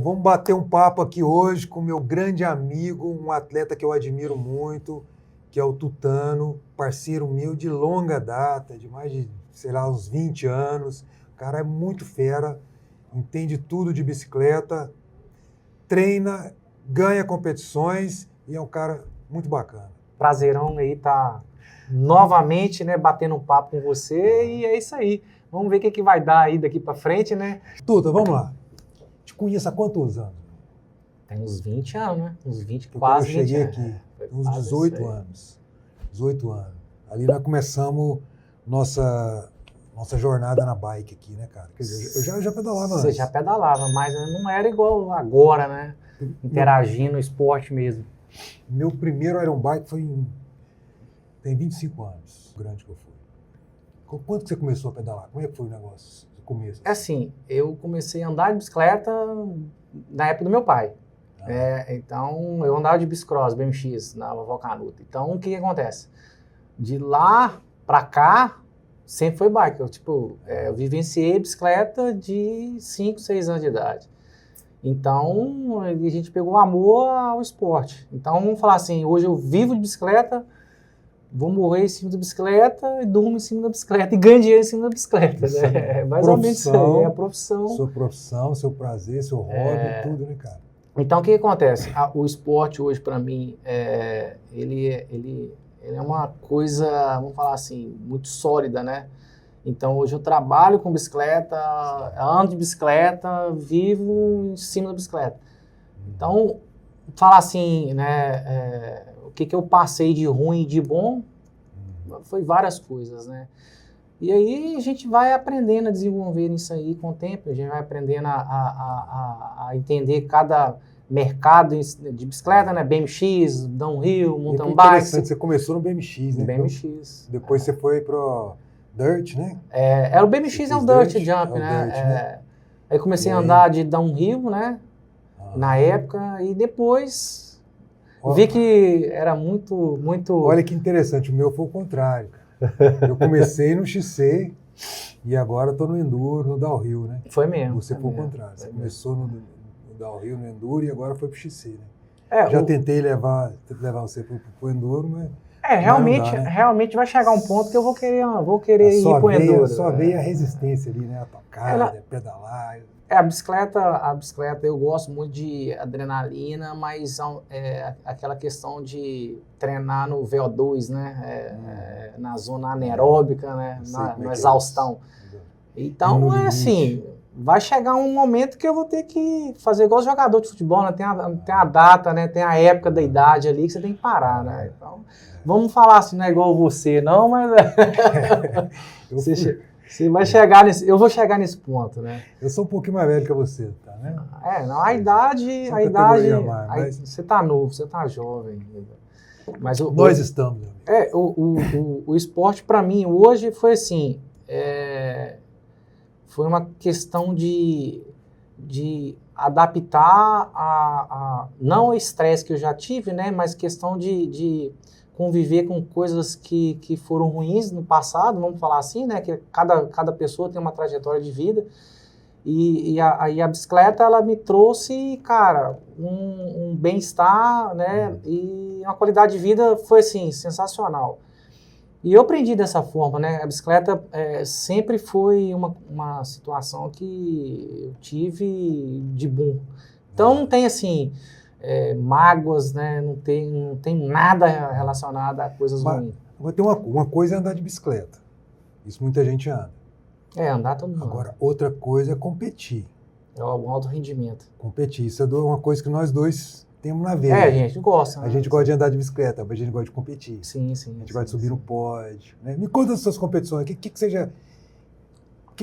vamos bater um papo aqui hoje com meu grande amigo, um atleta que eu admiro muito, que é o Tutano, parceiro meu de longa data, de mais de, sei lá, uns 20 anos. O cara é muito fera, entende tudo de bicicleta, treina, ganha competições e é um cara muito bacana. Prazerão aí tá novamente, né, batendo um papo com você e é isso aí. Vamos ver o que vai dar aí daqui para frente, né? Tuta, vamos lá. Te conheço há quantos anos? Tem uns 20 anos, né? Uns 20, Porque quase quando eu cheguei 20 anos. aqui, uns 18 anos. 18 anos. Ali nós começamos nossa jornada na bike aqui, né, cara? Quer dizer, eu já pedalava antes. Você já pedalava, mas não era igual agora, né? Interagindo no esporte mesmo. Meu primeiro Iron Bike tem 25 anos, grande que eu fui. Quando que você começou a pedalar? Como é que foi o negócio? O começo? É assim, eu comecei a andar de bicicleta na época do meu pai. Então, eu andava de bicicross, BMX, na Vovó Canuta. Então, o que acontece? De lá pra cá, sempre foi bike. Eu vivenciei bicicleta de 5, 6 anos de idade. Então, a gente pegou amor ao esporte. Então, vamos falar assim, hoje eu vivo de bicicleta, vou morrer em cima da bicicleta, e durmo em cima da bicicleta, e ganho dinheiro em cima da bicicleta. Né? É mais ou menos isso aí, é a profissão. Sua profissão, seu prazer, seu hobby, tudo, né, cara? Então, o que acontece? O esporte hoje, para mim, ele é uma coisa, vamos falar assim, muito sólida, né? Então, hoje eu trabalho com bicicleta, ando de bicicleta, vivo em cima da bicicleta. Então, falar assim, né, o que eu passei de ruim e de bom, foi várias coisas, né? E aí a gente vai aprendendo a desenvolver isso aí com o tempo, a gente vai aprendendo a entender cada mercado de bicicleta, né? BMX, downhill, mountain bike. Interessante, você começou no BMX, né? BMX. Depois você foi pro Dirt, né? O BMX é o Dirt Jump, né? Dirt, né? Aí comecei a andar de downhill, né? Na época, e depois vi que era muito... Olha que interessante, o meu foi o contrário. Eu comecei no XC e agora estou no Enduro, no downhill, né? Foi mesmo. Você foi o contrário. Você começou no downhill, no Enduro e agora foi pro XC, né? Já tentei levar você pro Enduro, mas... realmente vai chegar um ponto que eu vou querer ir pro Enduro. Só veio a resistência ali, né? A tocada, pedalar... A bicicleta eu gosto muito de adrenalina, mas aquela questão de treinar no VO2, né? Na zona anaeróbica, né? No exaustão. Então, assim, vai chegar um momento que eu vou ter que fazer igual jogador de futebol, né? Tem a data, né? Tem a época da idade ali que você tem que parar, né? Então, vamos falar assim, não é igual você, não, mas... Você vai chegar eu vou chegar nesse ponto, né? Eu sou um pouquinho mais velho que você, tá, né? A idade, você tá novo, você tá jovem. Mas nós estamos. O esporte para mim hoje foi assim, foi uma questão de adaptar não o estresse que eu já tive, né? Mas questão de conviver com coisas que foram ruins no passado, vamos falar assim, né? Que cada pessoa tem uma trajetória de vida. E a bicicleta, ela me trouxe, cara, um bem-estar, né? E uma qualidade de vida foi, assim, sensacional. E eu aprendi dessa forma, né? A bicicleta sempre foi uma situação que eu tive de bom. Então, não tem, assim... mágoas, né? Não tem nada relacionado a coisas ruins. Mas tem uma coisa é andar de bicicleta. Isso muita gente anda. Andar todo mundo. Agora, outra coisa é competir. É o alto rendimento. Competir. Isso é uma coisa que nós dois temos na veia. A gente gosta. A gente gosta de andar de bicicleta, mas a gente gosta de competir. Sim. A gente gosta de subir no pódio. Né? Me conta das suas competições. O que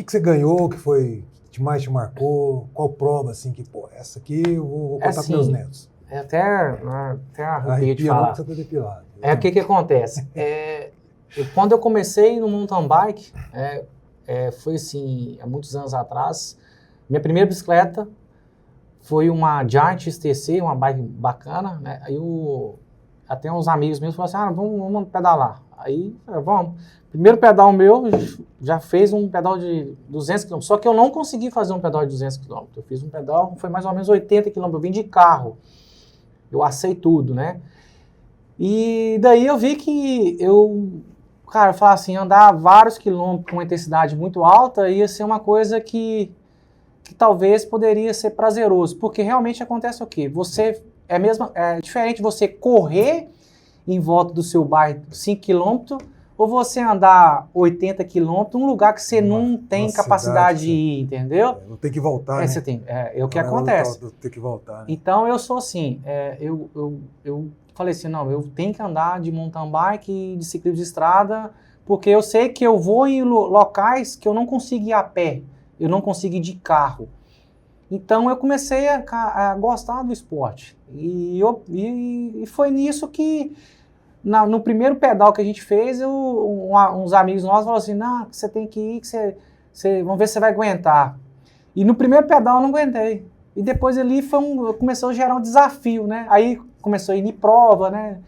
você ganhou, que mais te marcou? Qual prova, assim, que, essa aqui eu vou contar para meus netos? Até arrepio de falar. Você tá depilado. O que acontece? Quando eu comecei no mountain bike, foi assim, há muitos anos atrás, minha primeira bicicleta foi uma Giant XTC, uma bike bacana, né? Aí até uns amigos meus falaram assim, vamos pedalar. Aí, vamos. Primeiro pedal meu, já fez um pedal de 200 km. Só que eu não consegui fazer um pedal de 200 km. Eu fiz um pedal, foi mais ou menos 80 km. Eu vim de carro. Eu assei tudo, né? E daí eu vi que cara, eu falava assim, andar vários quilômetros com uma intensidade muito alta ia ser uma coisa que talvez poderia ser prazeroso. Porque realmente acontece o quê? É diferente você correr em volta do seu bairro 5 km ou você andar 80 km num lugar que você não tem capacidade de ir, entendeu? Não tem que voltar, né? Você tem, o que acontece. Tem que voltar, né? Então eu sou assim, eu falei assim, não, eu tenho que andar de mountain bike e de ciclismo de estrada, porque eu sei que eu vou em locais que eu não consigo ir a pé, eu não consigo ir de carro. Então eu comecei a gostar do esporte. E foi nisso que, no primeiro pedal que a gente fez, uns amigos nossos falaram assim, não, você tem que ir, vamos ver se você vai aguentar. E no primeiro pedal eu não aguentei. E depois ali começou a gerar um desafio, né? Aí começou a ir em prova, né?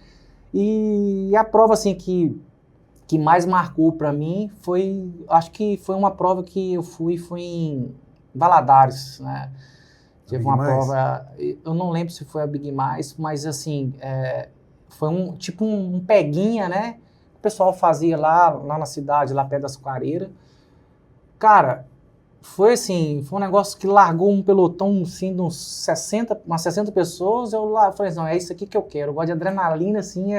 E a prova assim que mais marcou para mim acho que foi uma prova que eu foi em Valadares, né? Teve uma prova, eu não lembro se foi a Big Mais, mas assim, foi tipo um peguinha, né? O pessoal fazia lá na cidade, lá perto das Açucareiras. Cara, foi um negócio que largou um pelotão assim, de umas 60 pessoas. Eu falei, não, é isso aqui que eu quero. Eu gosto de adrenalina, assim,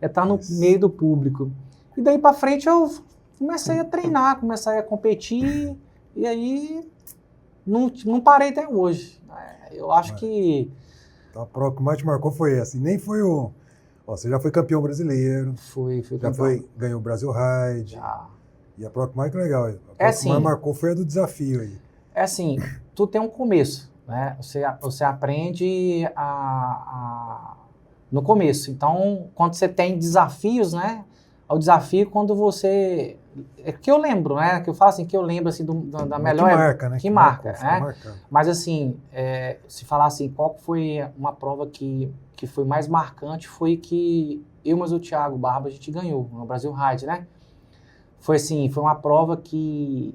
estar no meio do público. E daí pra frente eu comecei a treinar, comecei a competir, e aí não parei até hoje. Eu acho que... Então a prova que mais te marcou foi essa. E nem foi você já foi campeão brasileiro. Fui campeão. Ganhou o Brasil Ride. Já. E a prova que mais legal. A prova que mais marcou foi a do desafio aí. É assim, tudo tem um começo, né? Você aprende no começo. Então, quando você tem desafios, né? O desafio quando você... É que eu lembro, né? Que eu falo assim, que eu lembro assim, da melhor... Que marca, né? Que marca, né? Mas assim, se falar assim, qual foi uma prova que foi mais marcante, foi que mas o Thiago Barba, a gente ganhou no Brasil Ride, né? Foi assim, foi uma prova que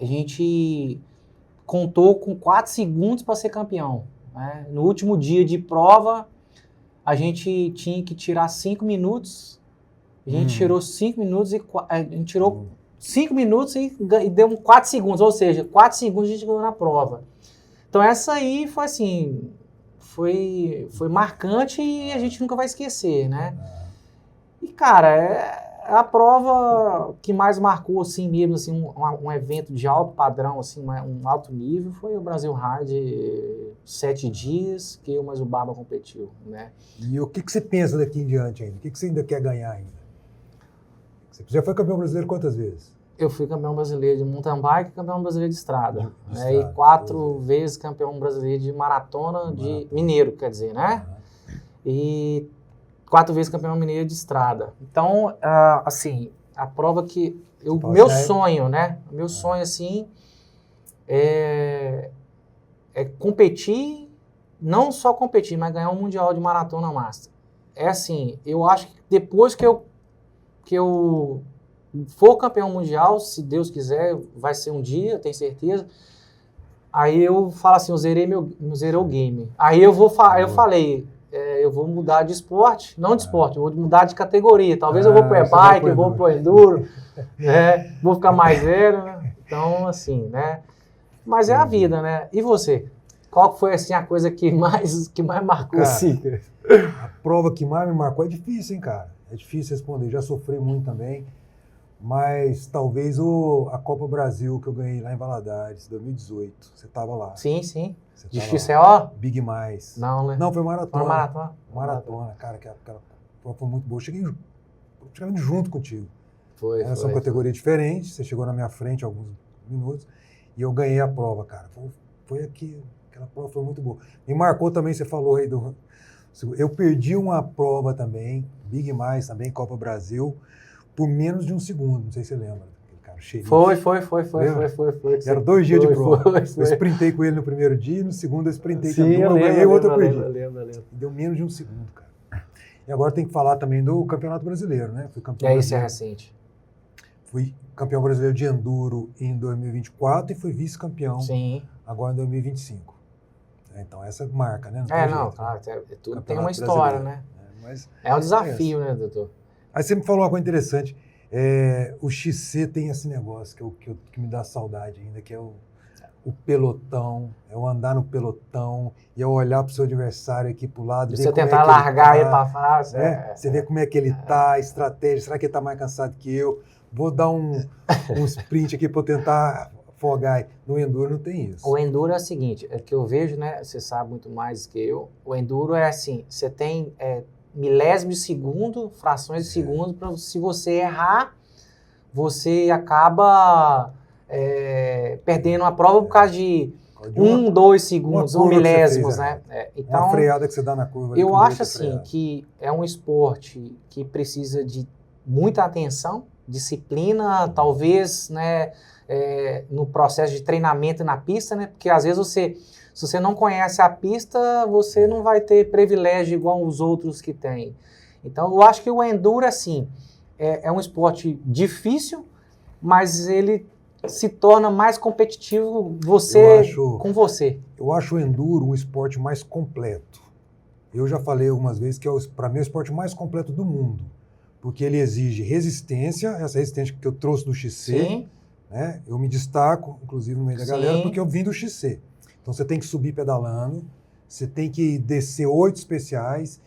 a gente contou com 4 segundos para ser campeão, né? No último dia de prova, a gente tinha que tirar 5 minutos. A gente tirou 5 minutos e deu 4 segundos, ou seja, 4 segundos a gente ganhou na prova. Então essa aí foi assim, foi marcante e a gente nunca vai esquecer, né? E cara, a prova que mais marcou assim mesmo, assim, um evento de alto padrão, assim, um alto nível, foi o Brasil Ride 7 dias, que eu mais o Barba competiu, né? E o que você pensa daqui em diante ainda? O que você ainda quer ganhar ainda? Você já foi campeão brasileiro quantas vezes? Eu fui campeão brasileiro de mountain bike e campeão brasileiro de estrada. E 4 vezes campeão brasileiro de maratona, de mineiro, quer dizer, né? E 4 vezes campeão mineiro de estrada. Então, assim, a prova que... meu sonho, né? Meu sonho, assim, é competir, não só competir, mas ganhar um mundial de maratona master. É assim, eu acho que depois que eu for campeão mundial, se Deus quiser, vai ser um dia, tenho certeza. Aí eu falo assim, eu zerei o game. Aí eu falei, eu vou mudar de esporte, não de esporte, eu vou mudar de categoria. Talvez eu vou pro e-bike, eu vou pro enduro, né? Vou ficar mais velho, né? Então, assim, né? Mas é a vida, né? E você? Qual foi, assim, a coisa que mais marcou, assim? A prova que mais me marcou é difícil, hein, cara? É difícil responder, já sofri muito também. Mas talvez a Copa Brasil que eu ganhei lá em Valadares, 2018. Você estava lá. Sim, sim. De XCO? Big Mais. Não, né? Não, foi maratona. Foi Maratona, cara, aquela prova foi muito boa. Eu cheguei praticamente junto contigo. São categorias diferentes, você chegou na minha frente alguns minutos e eu ganhei a prova, cara. Foi aquela prova foi muito boa. Me marcou também, você falou aí eu perdi uma prova também, Big Mais também, Copa Brasil, por menos de 1 segundo, não sei se você lembra. Aquele cara cheio. Foi. Era 2 dias de prova. Eu sprintei com ele no primeiro dia, no segundo eu sprintei também. Eu ganhei, o outro eu perdi. Eu lembro. Deu menos de 1 segundo, cara. E agora tem que falar também do Campeonato Brasileiro, né? Fui campeão Isso é brasileiro. recente. Fui campeão brasileiro de Enduro em 2024 e fui vice-campeão Sim. agora em 2025. Então essa marca, né? Não, claro, tudo tem uma história, né? Mas é um desafio, né, doutor? Aí você me falou uma coisa interessante. O XC tem esse negócio que me dá saudade ainda, que é o pelotão, é o andar no pelotão, e eu olhar para o seu adversário aqui para o lado. E você tentar largar ele para frente. Você vê como é que ele está, a estratégia, será que ele está mais cansado que eu? Vou dar um sprint aqui para eu tentar afogar. No Enduro não tem isso. O Enduro é o seguinte, é que eu vejo, né, você sabe muito mais que eu, o Enduro é assim, você tem milésimos de segundo, frações de segundo, se você errar, você acaba perdendo a prova por causa de 1, 2 segundos, ou milésimos, né? Então, uma freada que você dá na curva. Eu acho assim que é um esporte que precisa de muita atenção, disciplina, talvez, né, no processo de treinamento na pista, né? Porque às vezes se você não conhece a pista, você não vai ter privilégio igual os outros que têm. Então, eu acho que o Enduro, assim, é um esporte difícil, mas ele se torna mais competitivo com você. Eu acho o Enduro um esporte mais completo. Eu já falei algumas vezes que para mim é o esporte mais completo do mundo, porque ele exige resistência, essa resistência que eu trouxe do XC. Sim. Né? Eu me destaco, inclusive, no meio da galera, porque eu vim do XC. Então, você tem que subir pedalando, você tem que descer 8 especiais,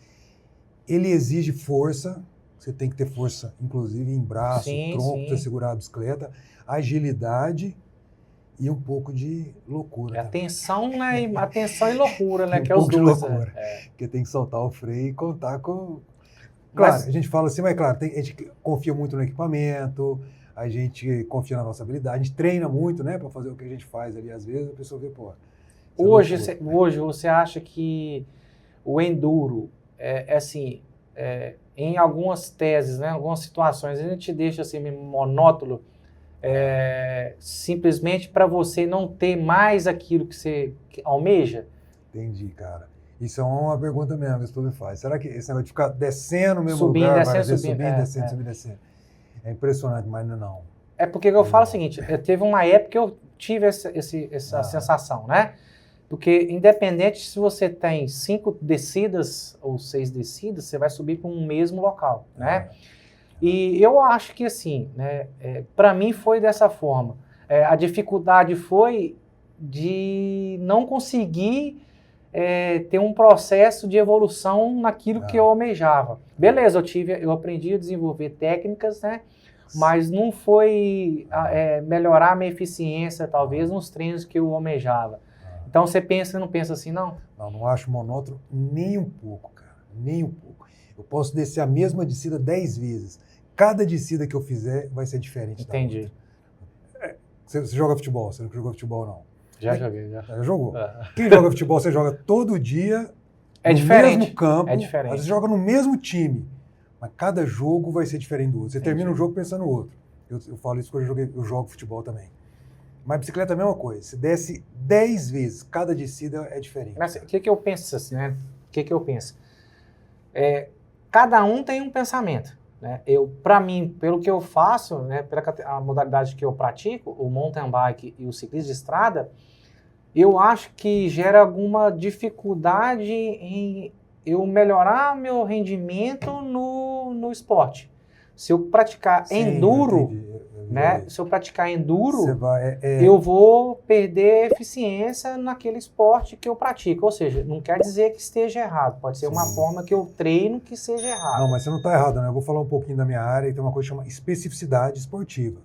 ele exige força, você tem que ter força, inclusive, em braço, tronco, para segurar a bicicleta, agilidade e um pouco de loucura. Atenção, né? Atenção e loucura, né? Que é os dois. Loucura, porque tem que soltar o freio e contar com... Claro, a gente fala assim, mas claro, a gente confia muito no equipamento, a gente confia na nossa habilidade, a gente treina muito, né, para fazer o que a gente faz ali. Às vezes a pessoa vê, pô... Hoje você acha que o Enduro, em algumas teses, né, algumas situações, a gente deixa assim monótono, simplesmente para você não ter mais aquilo que você almeja? Entendi, cara. Isso é uma pergunta mesmo que você faz. Será que esse negócio de ficar descendo no mesmo lugar, subindo, descendo? É impressionante, mas não. É porque eu falo o seguinte, teve uma época que eu tive essa sensação, né? Porque independente se você tem 5 descidas ou 6 descidas, você vai subir para um mesmo local, né? E eu acho que assim, né, para mim foi dessa forma. A dificuldade foi de não conseguir ter um processo de evolução naquilo que eu almejava. Beleza, eu aprendi a desenvolver técnicas, né? Mas não foi melhorar a minha eficiência, talvez, nos treinos que eu almejava. Então você não pensa assim, não? Não acho monótono nem um pouco, cara. Nem um pouco. Eu posso descer a mesma descida 10 vezes. Cada descida que eu fizer vai ser diferente. Entendi. Você joga futebol? Você não jogou futebol, não? Já joguei. Já jogou? Quem joga futebol, você joga todo dia no mesmo campo. É diferente. Às vezes joga no mesmo time. Mas cada jogo vai ser diferente do outro. Você termina um jogo pensando no outro. Eu falo isso porque eu jogo futebol também. Mas bicicleta é a mesma coisa. Você desce 10 vezes, cada descida é diferente. Mas o que eu penso assim, né? O que eu penso? Cada um tem um pensamento, né? Para mim, pelo que eu faço, né, pela modalidade que eu pratico, o mountain bike e o ciclismo de estrada, eu acho que gera alguma dificuldade em eu melhorar meu rendimento no esporte. Se eu praticar enduro, né? Se eu praticar enduro, eu vou perder eficiência naquele esporte que eu pratico. Ou seja, não quer dizer que esteja errado. Pode ser uma forma que eu treino que seja errado. Não, mas você não está errado, né? Eu vou falar um pouquinho da minha área e tem uma coisa que chama especificidade esportiva.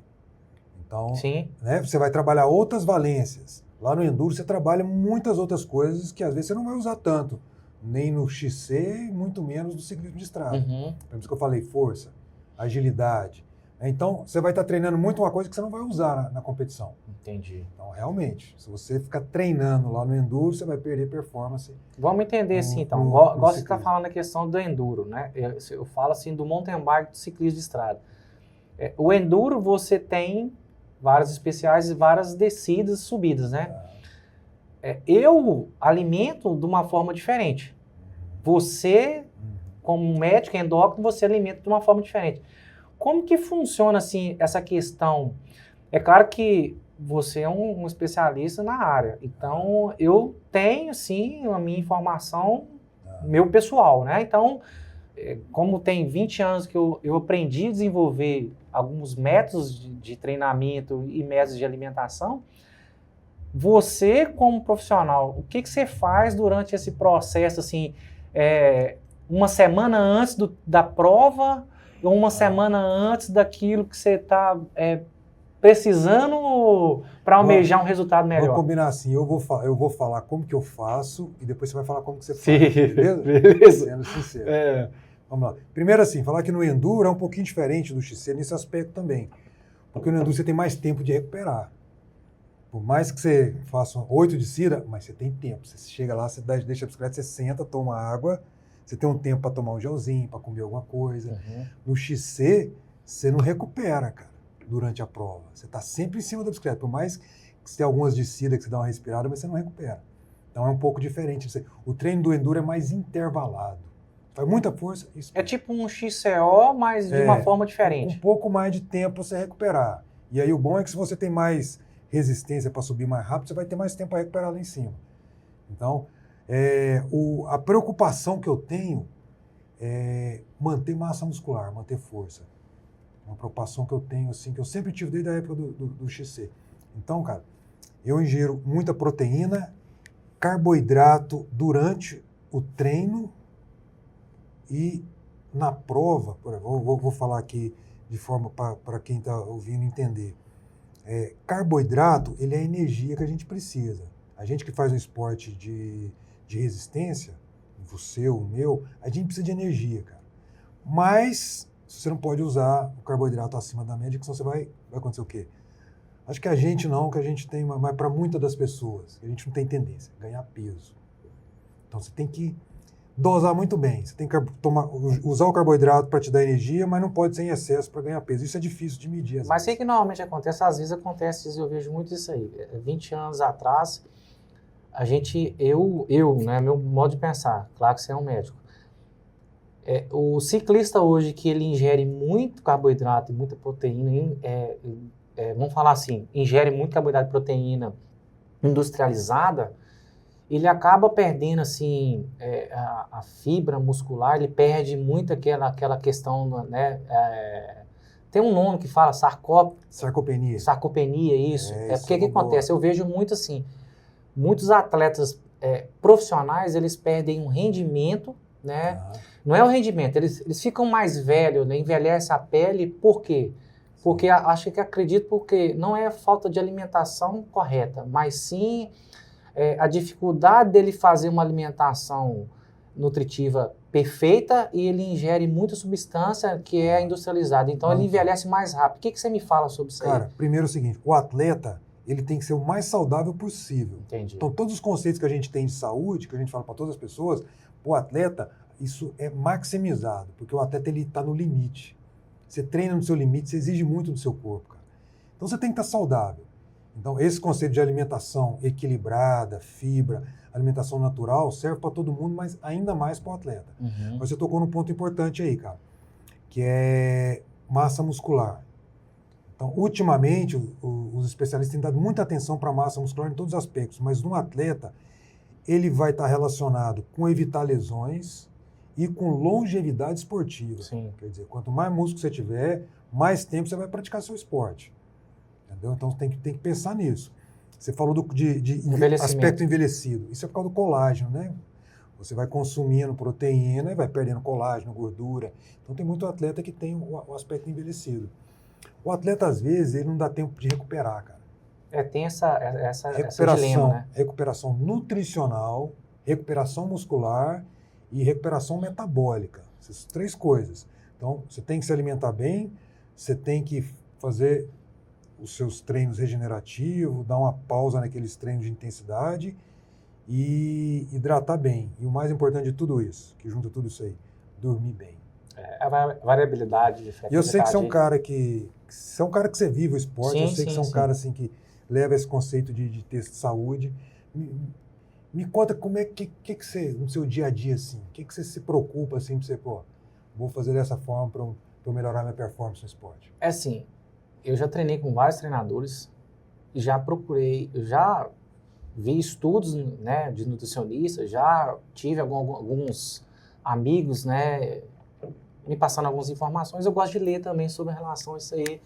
Então, né, você vai trabalhar outras valências. Lá no enduro você trabalha muitas outras coisas que às vezes você não vai usar tanto. Nem no XC, muito menos no ciclismo de estrada. Por isso que eu falei força, agilidade. Então, você vai estar treinando muito uma coisa que você não vai usar na competição. Entendi. Então, realmente, se você ficar treinando lá no enduro, você vai perder performance. Vamos entender assim, então. Igual você está falando a questão do enduro, né? Eu falo assim do mountain bike, do ciclismo de estrada. O enduro, você tem várias especiais e várias descidas e subidas, né? Eu alimento de uma forma diferente. Você como médico endócrino, você alimenta de uma forma diferente. Como que funciona, assim, essa questão? É claro que você é um especialista na área, então eu tenho, sim, a minha informação, meu pessoal, né? Então, como tem 20 anos que eu aprendi a desenvolver alguns métodos de treinamento e métodos de alimentação, você, como profissional, o que você faz durante esse processo, assim, uma semana antes da prova ou uma semana antes daquilo que você está precisando para almejar um resultado melhor? Vamos combinar assim, eu vou falar como que eu faço e depois você vai falar como que você Sim, faz, beleza? beleza. Sendo sincero. Vamos lá. Primeiro assim, falar que no Enduro é um pouquinho diferente do XC nesse aspecto também. Porque no Enduro você tem mais tempo de recuperar. Por mais que você faça 8 descidas, mas você tem tempo. Você chega lá, você deixa a bicicleta, você senta, toma água, você tem um tempo para tomar um gelzinho, para comer alguma coisa. Uhum. No XC, você não recupera, cara, durante a prova. Você está sempre em cima da bicicleta. Por mais que você tenha algumas descidas que você dá uma respirada, mas você não recupera. Então é um pouco diferente. O treino do Enduro é mais intervalado. Faz muita força. Isso é tipo um XCO, mas de uma forma diferente. Um pouco mais de tempo para você recuperar. E aí o bom é que se você tem mais resistência para subir mais rápido, você vai ter mais tempo para recuperar lá em cima. Então, a preocupação que eu tenho é manter massa muscular, manter força. Uma preocupação que eu tenho, assim, que eu sempre tive desde a época do XC. Então, cara, eu ingiro muita proteína, carboidrato durante o treino e na prova, vou falar aqui de forma para quem está ouvindo entender. Carboidrato, ele é a energia que a gente precisa. A gente que faz um esporte de resistência, você, o meu, a gente precisa de energia, cara. Mas você não pode usar o carboidrato acima da média, que senão vai acontecer o quê? Acho que a gente não, que a gente tem, mas para muitas das pessoas, a gente não tem tendência, ganhar peso. Então você tem que dosar muito bem. Você tem que usar o carboidrato para te dar energia, mas não pode ser em excesso para ganhar peso. Isso é difícil de medir. Mas sei que normalmente acontece, às vezes acontece, eu vejo muito isso aí. 20 anos atrás, né, meu modo de pensar, claro que você é um médico. O ciclista hoje que ele ingere muito carboidrato e muita proteína, vamos falar assim, ingere muito carboidrato e proteína industrializada, ele acaba perdendo assim, a fibra muscular, ele perde muito aquela questão, né? Tem um nome que fala sarcopenia. Sarcopenia, isso. Porque o que acontece? Eu vejo muito assim, muitos atletas profissionais, eles perdem um rendimento, né? Não é o rendimento, eles ficam mais velhos, né? Envelhece a pele, por quê? Porque acredito porque não é a falta de alimentação correta, mas sim a dificuldade dele fazer uma alimentação nutritiva perfeita e ele ingere muita substância que é industrializada. Então ele envelhece mais rápido. O que você me fala sobre isso aí? Cara, primeiro é o seguinte, o atleta, ele tem que ser o mais saudável possível. Entendi. Então todos os conceitos que a gente tem de saúde, que a gente fala para todas as pessoas, o atleta, isso é maximizado, porque o atleta ele está no limite. Você treina no seu limite, você exige muito do seu corpo, cara. Então você tem que estar saudável. Então, esse conceito de alimentação equilibrada, fibra, alimentação natural, serve para todo mundo, mas ainda mais para o atleta. Uhum. Mas você tocou num ponto importante aí, cara, que é massa muscular. Então, ultimamente, os especialistas têm dado muita atenção para a massa muscular em todos os aspectos, mas no atleta, ele vai estar relacionado com evitar lesões e com longevidade esportiva. Sim. Quer dizer, quanto mais músculo você tiver, mais tempo você vai praticar seu esporte. Entendeu? Então, tem que pensar nisso. Você falou de aspecto envelhecido. Isso é por causa do colágeno, né? Você vai consumindo proteína e vai perdendo colágeno, gordura. Então, tem muito atleta que tem o aspecto envelhecido. O atleta, às vezes, ele não dá tempo de recuperar, cara. Tem esse dilema, né? Recuperação nutricional, recuperação muscular e recuperação metabólica. Essas 3 coisas. Então, você tem que se alimentar bem, você tem que fazer os seus treinos regenerativos, dar uma pausa naqueles treinos de intensidade e hidratar bem. E o mais importante de tudo isso, que junta tudo isso aí, dormir bem. A variabilidade de frequência. E eu sei que você é um cara que você vive o esporte, eu sei que você é um cara assim, que leva esse conceito de ter saúde. Me conta como é que você, no seu dia a dia, assim, o que você se preocupa, assim, pra você, pô, vou fazer dessa forma para eu melhorar minha performance no esporte? É assim, eu já treinei com vários treinadores, já procurei, eu já vi estudos, né, de nutricionista, já tive alguns amigos, né, me passando algumas informações. Eu gosto de ler também sobre relação a isso aí,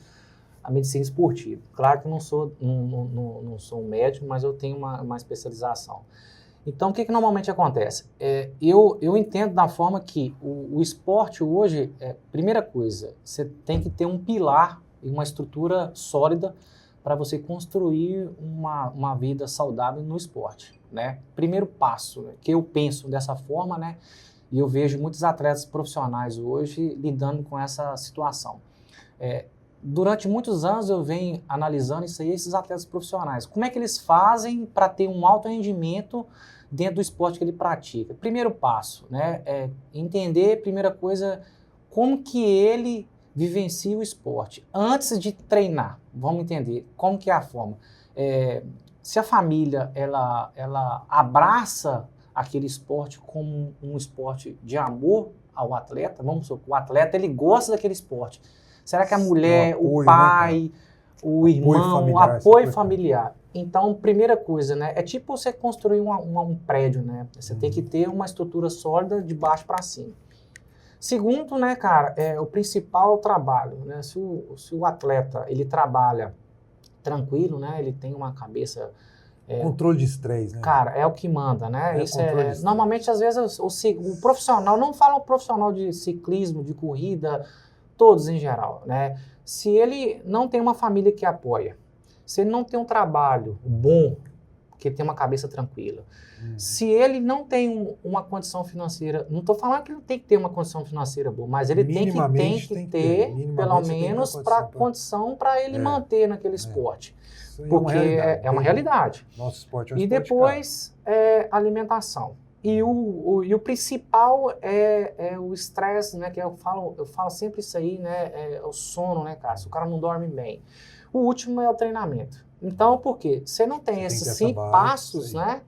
a medicina esportiva. Claro que eu não sou um médico, mas eu tenho uma especialização. Então, o que normalmente acontece? Eu entendo da forma que o esporte hoje, primeira coisa, você tem que ter um pilar e uma estrutura sólida para você construir uma vida saudável no esporte, né? Primeiro passo, né, que eu penso dessa forma, né? E eu vejo muitos atletas profissionais hoje lidando com essa situação. Durante muitos anos eu venho analisando isso aí, esses atletas profissionais. Como é que eles fazem para ter um alto rendimento dentro do esporte que ele pratica? Primeiro passo, né, é entender, primeira coisa, como que ele vivencia o esporte. Antes de treinar, vamos entender como que é a forma. Se a família, ela abraça aquele esporte como um esporte de amor ao atleta, vamos supor, o atleta ele gosta daquele esporte. Será que a mulher, o pai, né, o irmão, o apoio familiar? Então, primeira coisa, né? É tipo você construir um prédio, né? Você tem que ter uma estrutura sólida de baixo para cima. Segundo, né, cara, o principal é o trabalho, né? Se o atleta, ele trabalha tranquilo, né? Ele tem uma cabeça... controle de estresse, né? Cara, é o que manda, né? Isso normalmente, às vezes, o profissional, não fala o profissional de ciclismo, de corrida, todos em geral, né? Se ele não tem uma família que apoia, se ele não tem um trabalho bom, que tem uma cabeça tranquila, se ele não tem uma condição financeira, não estou falando que ele tem que ter uma condição financeira boa, mas ele tem que ter pelo menos para condição para ele manter naquele esporte. Porque é uma realidade. Nosso esporte é um esporte. E depois alimentação. E o principal é o estresse, né? Que eu falo sempre isso aí, né? É o sono, né, cara? Se o cara não dorme bem. O último é o treinamento. Então, por quê? Você não tem esses 5 passos, né?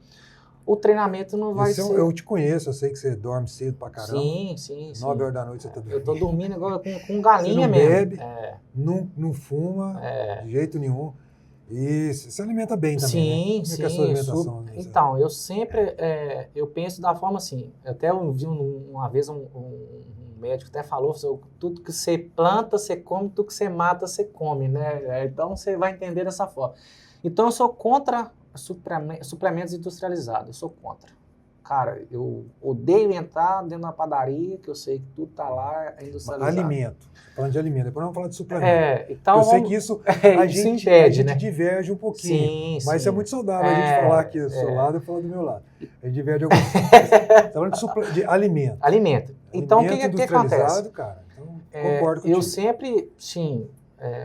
O treinamento não vai ser... Eu te conheço, eu sei que você dorme cedo pra caramba. Sim. 9 horas da noite você tá dormindo. Eu tô dormindo agora com galinha você não mesmo. Bebe, não fuma, de jeito nenhum. E se alimenta bem também, né? Como é que é a sua alimentação? Então, eu sempre, eu penso da forma assim, até eu vi uma vez um médico até falou, tudo que você planta, você come, tudo que você mata, você come, né? Então, você vai entender dessa forma. Então, eu sou contra suplementos industrializados, eu sou contra. Cara, eu odeio entrar dentro da padaria, que eu sei que tudo tá lá industrializado. Alimento. Falando de alimento, depois vamos falar de suplemento. Então eu sei que isso a gente diverge um pouquinho. Sim. Isso é muito saudável a gente falar aqui do seu lado e falar do meu lado. A gente diverge algumas coisas. Está falando de alimento. Alimento. Então, o que acontece? Cara, então, concordo contigo. Eu sempre,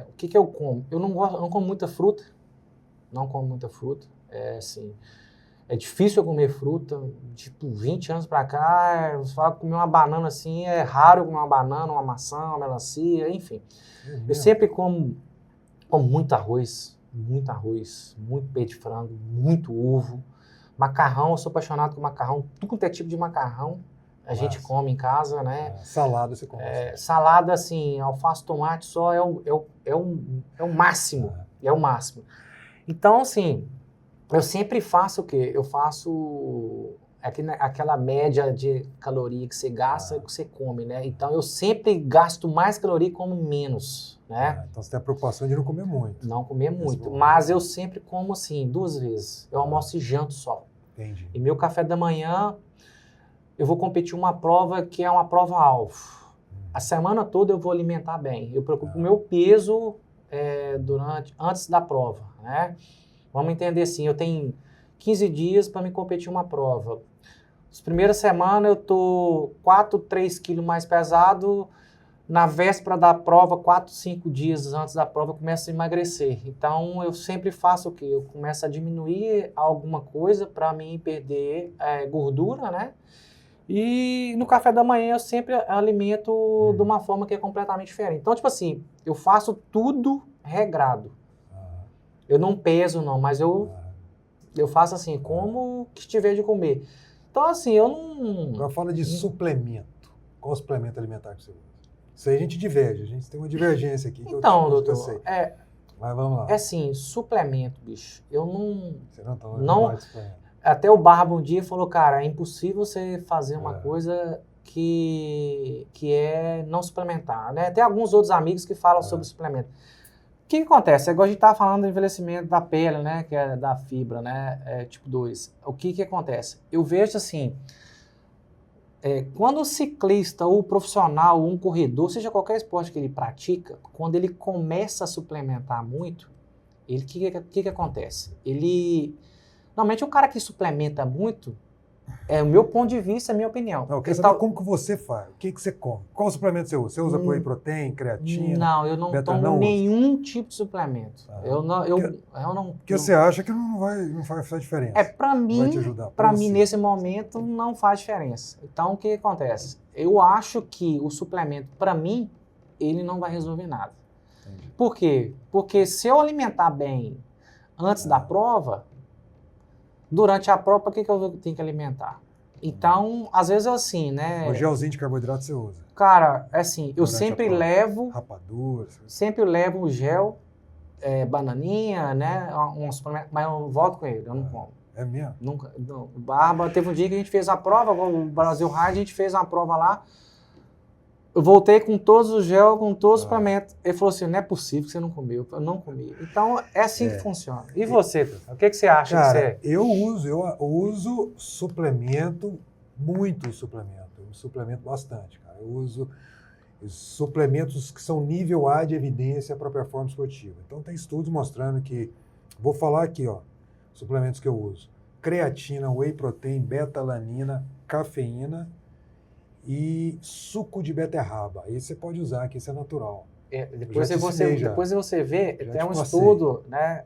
o que eu como? Eu não como muita fruta. Não como muita fruta. É difícil eu comer fruta, tipo, 20 anos pra cá, você fala que comer uma banana assim, é raro eu comer uma banana, uma maçã, uma melancia, enfim. Eu sempre como muito arroz, muito peito de frango, muito ovo, macarrão, eu sou apaixonado por macarrão, tudo quanto é tipo de macarrão a gente come em casa, né? Salada você come? Salada, assim, alface, tomate só é o máximo, é o máximo. Então, assim... Eu sempre faço o quê? Eu faço aquela média de caloria que você gasta e que você come, né? Então, eu sempre gasto mais caloria e como menos, né? Então, você tem a preocupação de não comer muito. Não comer muito, mas eu sempre como, assim, 2 vezes. Eu almoço e janto só. Entendi. E meu café da manhã, eu vou competir uma prova que é uma prova-alvo. A semana toda eu vou alimentar bem. Eu preocupo com o meu peso antes da prova, né? Vamos entender assim, eu tenho 15 dias para me competir uma prova. As primeiras semanas eu tô 3 quilos mais pesado. Na véspera da prova, 4, 5 dias antes da prova, eu começo a emagrecer. Então, eu sempre faço o quê? Eu começo a diminuir alguma coisa para mim perder gordura, né? E no café da manhã eu sempre alimento de uma forma que é completamente diferente. Então, tipo assim, eu faço tudo regrado. Eu não peso, não, mas eu Eu faço assim, como que tiver de comer. Então, assim, eu não... Agora fala de suplemento. Qual suplemento alimentar que você usa? Isso aí a gente diverge, a gente tem uma divergência aqui que Então, eu doutor, sei. Mas vamos lá. é assim, suplemento, bicho, eu não... Você não tá não até o Barba um dia falou, cara, é impossível você fazer uma coisa que é não suplementar, né? Tem alguns outros amigos que falam sobre suplemento. O que acontece? Agora a gente estava falando do envelhecimento da pele, né? Que é da fibra, né? Tipo 2. O que acontece? Eu vejo assim, quando o ciclista, ou o profissional, ou um corredor, seja qualquer esporte que ele pratica, quando ele começa a suplementar muito, o que acontece? Normalmente o cara que suplementa muito, o meu ponto de vista, é a minha opinião. Não, eu quero saber como que você faz, o que você come, qual suplemento você usa? Você usa whey protein, creatina? Não, eu não tomo nenhum tipo de suplemento. Eu não. Porque você acha que não vai fazer diferença? Para mim, nesse momento, não faz diferença. Então, o que acontece? Eu acho que o suplemento, para mim, ele não vai resolver nada. Entendi. Por quê? Porque se eu alimentar bem antes da prova, durante a prova, para que eu tenho que alimentar? Então, às vezes é assim, né? O gelzinho de carboidrato você usa? Cara, é assim, eu sempre levo... Rapadura. Sempre levo um gel, bananinha, né? Mas eu volto com ele, eu não como. É mesmo? Nunca. Não. Barba, teve um dia que a gente fez a prova, o Brasil Ride, a gente fez uma prova lá. Eu voltei com todos os gel, com todos os suplementos. Ele falou assim, não é possível que você não comeu. Eu não comi. Então, é assim que funciona. E você, o que você acha? Cara, eu uso suplemento, muito suplemento. Eu suplemento bastante, cara. Eu uso suplementos que são nível A de evidência para performance esportiva. Então, tem estudos mostrando que... Vou falar aqui, ó, suplementos que eu uso. Creatina, whey protein, beta-alanina, cafeína e suco de beterraba. Esse você pode usar, que esse é natural. Depois você vê, tem um estudo, né?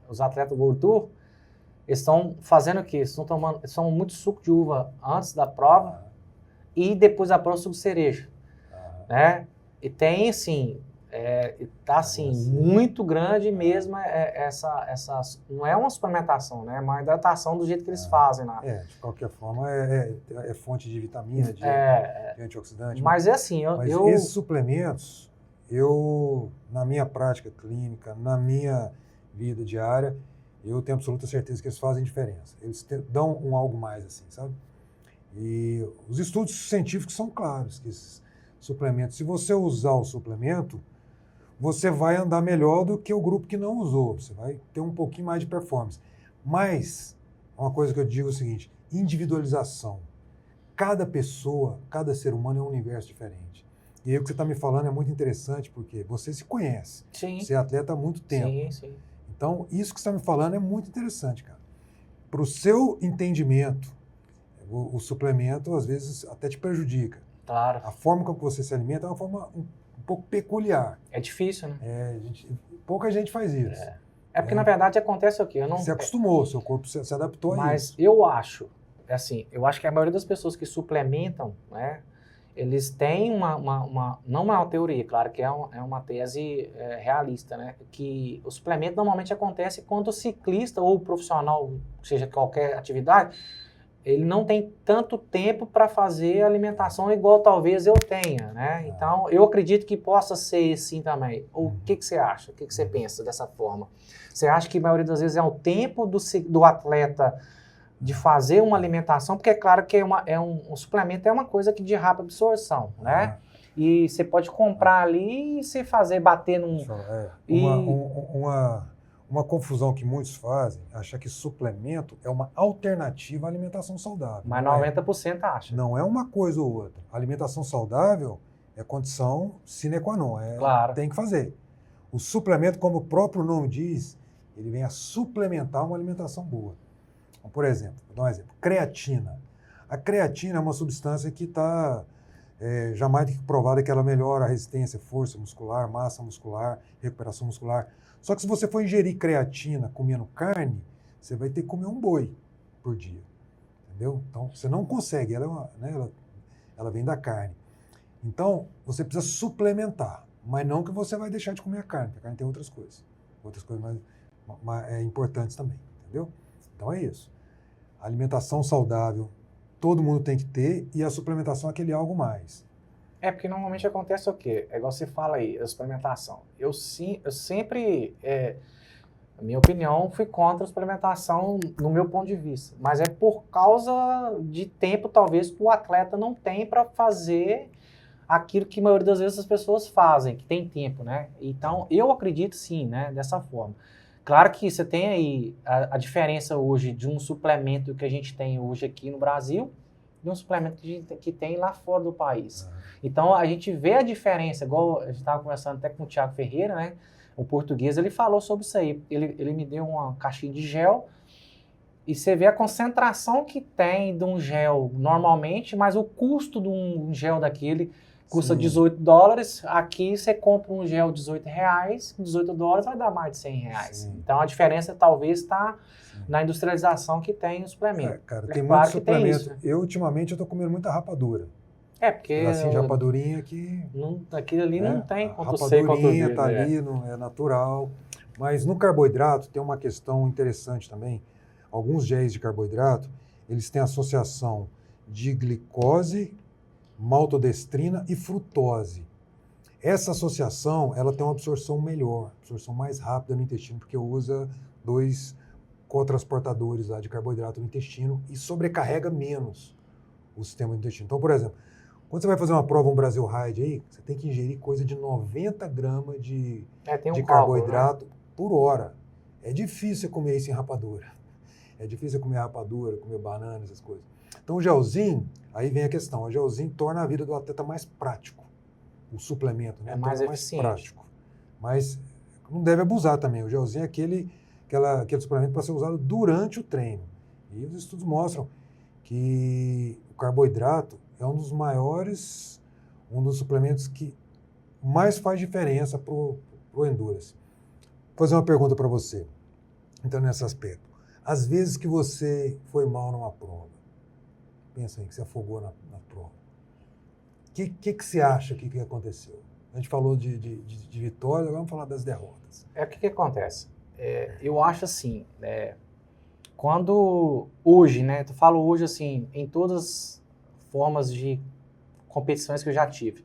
Os atletas World Tour, eles estão fazendo o quê? Eles estão muito suco de uva antes da prova e depois da prova suco de cereja. Né? E tem, assim, tá assim, muito grande mesmo essa... Não é uma suplementação, né? É uma hidratação do jeito que eles fazem lá. De qualquer forma, é fonte de vitamina, de antioxidante. Mas é assim, esses suplementos, na minha prática clínica, na minha vida diária, eu tenho absoluta certeza que eles fazem diferença. Eles dão algo mais, assim, sabe? E os estudos científicos são claros que esses suplemento. Se você usar o suplemento, você vai andar melhor do que o grupo que não usou. Você vai ter um pouquinho mais de performance. Mas, uma coisa que eu digo é o seguinte, individualização. Cada pessoa, cada ser humano é um universo diferente. E aí o que você está me falando é muito interessante, porque você se conhece. Sim. Você é atleta há muito tempo. Sim, sim. Então, isso que você está me falando é muito interessante, cara. Para o seu entendimento, o suplemento, às vezes, até te prejudica. Claro. A forma como você se alimenta é uma forma um pouco peculiar. É difícil, né? Pouca gente faz isso. Porque, na verdade, acontece o quê? Você acostumou, seu corpo se adaptou a isso. Mas eu acho que a maioria das pessoas que suplementam, né, eles têm não uma teoria, claro que é uma tese realista, né, que o suplemento normalmente acontece quando o ciclista ou o profissional, seja qualquer atividade, ele não tem tanto tempo para fazer alimentação igual talvez eu tenha, né? Então, eu acredito que possa ser assim também. O que você acha? O que você pensa dessa forma? Você acha que a maioria das vezes é o tempo do atleta de fazer uma alimentação? Porque é claro que um suplemento é uma coisa que de rápida absorção, né? E você pode comprar ali e se fazer bater num... Uma confusão que muitos fazem, achar que suplemento é uma alternativa à alimentação saudável. Mas 90% acha. Não é uma coisa ou outra. A alimentação saudável é condição sine qua non. Claro. Tem que fazer. O suplemento, como o próprio nome diz, ele vem a suplementar uma alimentação boa. Então, por exemplo, vou dar um exemplo. Creatina. A creatina é uma substância que está já mais do que provada que ela melhora a resistência, força muscular, massa muscular, recuperação muscular. Só que se você for ingerir creatina comendo carne, você vai ter que comer um boi por dia, entendeu? Então, você não consegue, ela vem da carne. Então, você precisa suplementar, mas não que você vai deixar de comer a carne, porque a carne tem outras coisas mais importantes também, entendeu? Então é isso. Alimentação saudável, todo mundo tem que ter, e a suplementação é aquele algo mais. Porque normalmente acontece o quê? É igual você fala aí, a suplementação. Eu sempre, na minha opinião, fui contra a suplementação no meu ponto de vista. Mas é por causa de tempo, talvez, que o atleta não tem para fazer aquilo que a maioria das vezes as pessoas fazem, que tem tempo, né? Então, eu acredito sim, né? Dessa forma. Claro que você tem aí a diferença hoje de um suplemento que a gente tem hoje aqui no Brasil e um suplemento que tem lá fora do país. Então, a gente vê a diferença, igual a gente estava conversando até com o Thiago Ferreira, né? O português, ele falou sobre isso aí. Ele me deu uma caixinha de gel e você vê a concentração que tem de um gel normalmente, mas o custo de um gel daquele custa Sim. $18. Aqui você compra um gel de R$18, $18 vai dar mais de R$100. Sim. Então, a diferença talvez está na industrialização que tem o suplemento. Cara, tem claro muito que tem suplemento. isso, né? Eu, ultimamente, eu tô comendo muita rapadura. Porque Assim, de rapadurinha que... aquilo ali não tem a quanto seco, quanto rapadurinha verde, tá ali, não, é natural. Mas no carboidrato tem uma questão interessante também. Alguns géis de carboidrato, eles têm associação de glicose, maltodestrina e frutose. Essa associação, ela tem uma absorção melhor, absorção mais rápida no intestino, porque usa 2 cotransportadores lá de carboidrato no intestino e sobrecarrega menos o sistema do intestino. Então, por exemplo, quando você vai fazer uma prova, um Brasil Ride aí, você tem que ingerir coisa de 90 gramas de carboidrato, né, por hora. É difícil comer isso em rapadura. É difícil comer rapadura, comer banana, essas coisas. Então o gelzinho, aí vem a questão, o gelzinho torna a vida do atleta mais prático. O suplemento, né? É mais eficiente. Prático. Mas não deve abusar também. O gelzinho é aquele suplemento para ser usado durante o treino. E os estudos mostram que o carboidrato é um dos suplementos que mais faz diferença para o endurance. Vou fazer uma pergunta para você, então, nesse aspecto. Às vezes que você foi mal numa prova, pensa aí, que você afogou na prova, o que você acha que aconteceu? A gente falou de vitória, agora vamos falar das derrotas. O que acontece? Eu acho assim, quando hoje, né, tu falo hoje assim, em todas as formas de competições que eu já tive,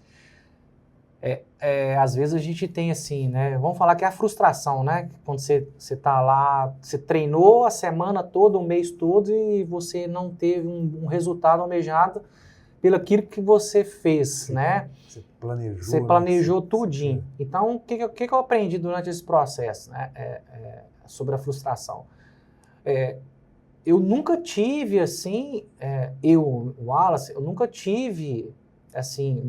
às vezes a gente tem assim, né, vamos falar que é a frustração, né, quando você tá lá, você treinou a semana toda, o mês todo e você não teve um resultado almejado pelo aquilo que você fez, né? Você planejou tudinho. Então, o que eu aprendi durante esse processo, né, sobre a frustração? Eu nunca tive, assim, o Wallace, eu nunca tive, assim,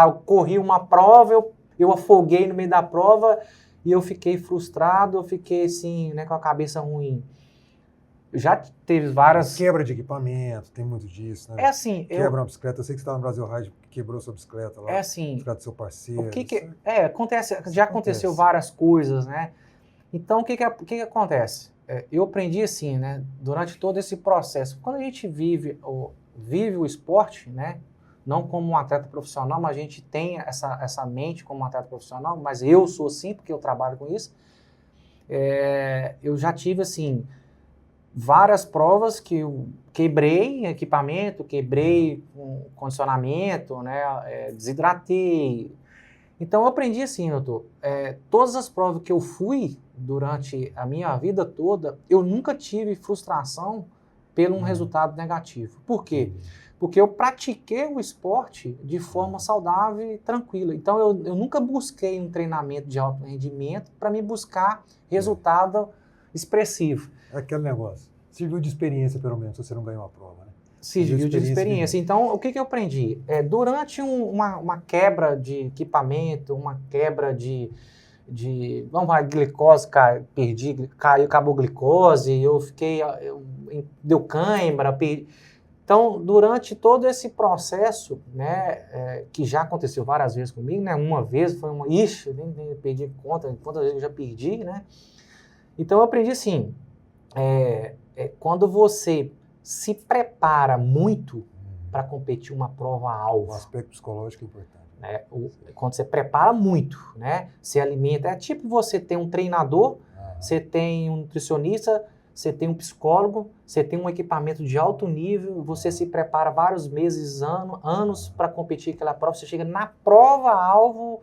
eu corri uma prova, eu afoguei no meio da prova e eu fiquei frustrado, eu fiquei, assim, né, com a cabeça ruim. Já teve várias... Quebra de equipamento, tem muito disso, né? Assim... Quebra uma bicicleta, eu sei que você estava no Brasil Ride, quebrou sua bicicleta lá. Assim... Bicicleta do seu parceiro. Já aconteceu várias coisas, né? Então, o que acontece? Eu aprendi assim, né? Durante todo esse processo. Quando a gente vive o esporte, né? Não como um atleta profissional, mas a gente tem essa mente como um atleta profissional, mas eu sou assim, porque eu trabalho com isso. Eu já tive, assim... várias provas que eu quebrei equipamento, quebrei condicionamento, né, desidratei. Então eu aprendi assim, doutor, todas as provas que eu fui durante a minha vida toda, eu nunca tive frustração pelo um resultado negativo. Por quê? Porque eu pratiquei o esporte de forma saudável e tranquila. Então eu nunca busquei um treinamento de alto rendimento para me buscar resultado expressivo. É aquele negócio. Serviu de experiência, pelo menos, se você não ganhou a prova, né? Serviu de experiência. Então, o que eu aprendi? Durante uma quebra de equipamento, uma quebra de vamos falar, glicose, acabou glicose, deu cãibra, perdi. Então, durante todo esse processo, né, que já aconteceu várias vezes comigo, né, uma vez foi nem perdi conta, quantas vezes eu já perdi, né? Então, eu aprendi assim, quando você se prepara muito para competir uma prova-alvo. O aspecto psicológico é importante. Né? Quando você prepara muito, né? Se alimenta. É tipo você ter um treinador, você tem um nutricionista, você tem um psicólogo, você tem um equipamento de alto nível, você se prepara vários meses, anos para competir aquela prova, você chega na prova-alvo,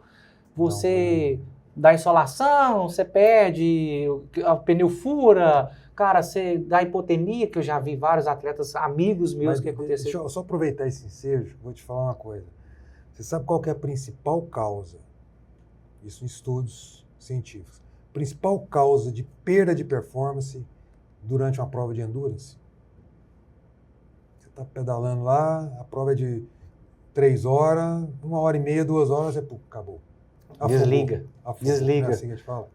você dá insolação, você perde, o pneu fura, cara, você dá hipotermia, que eu já vi vários atletas, amigos meus que aconteceu. Deixa eu só aproveitar esse ensejo, vou te falar uma coisa. Você sabe qual que é a principal causa? Isso em estudos científicos. Principal causa de perda de performance durante uma prova de endurance? Você está pedalando lá, a prova é de 3 horas, 1h30, 2 horas, você acabou. Afogou. Desliga. Não é assim que a gente fala?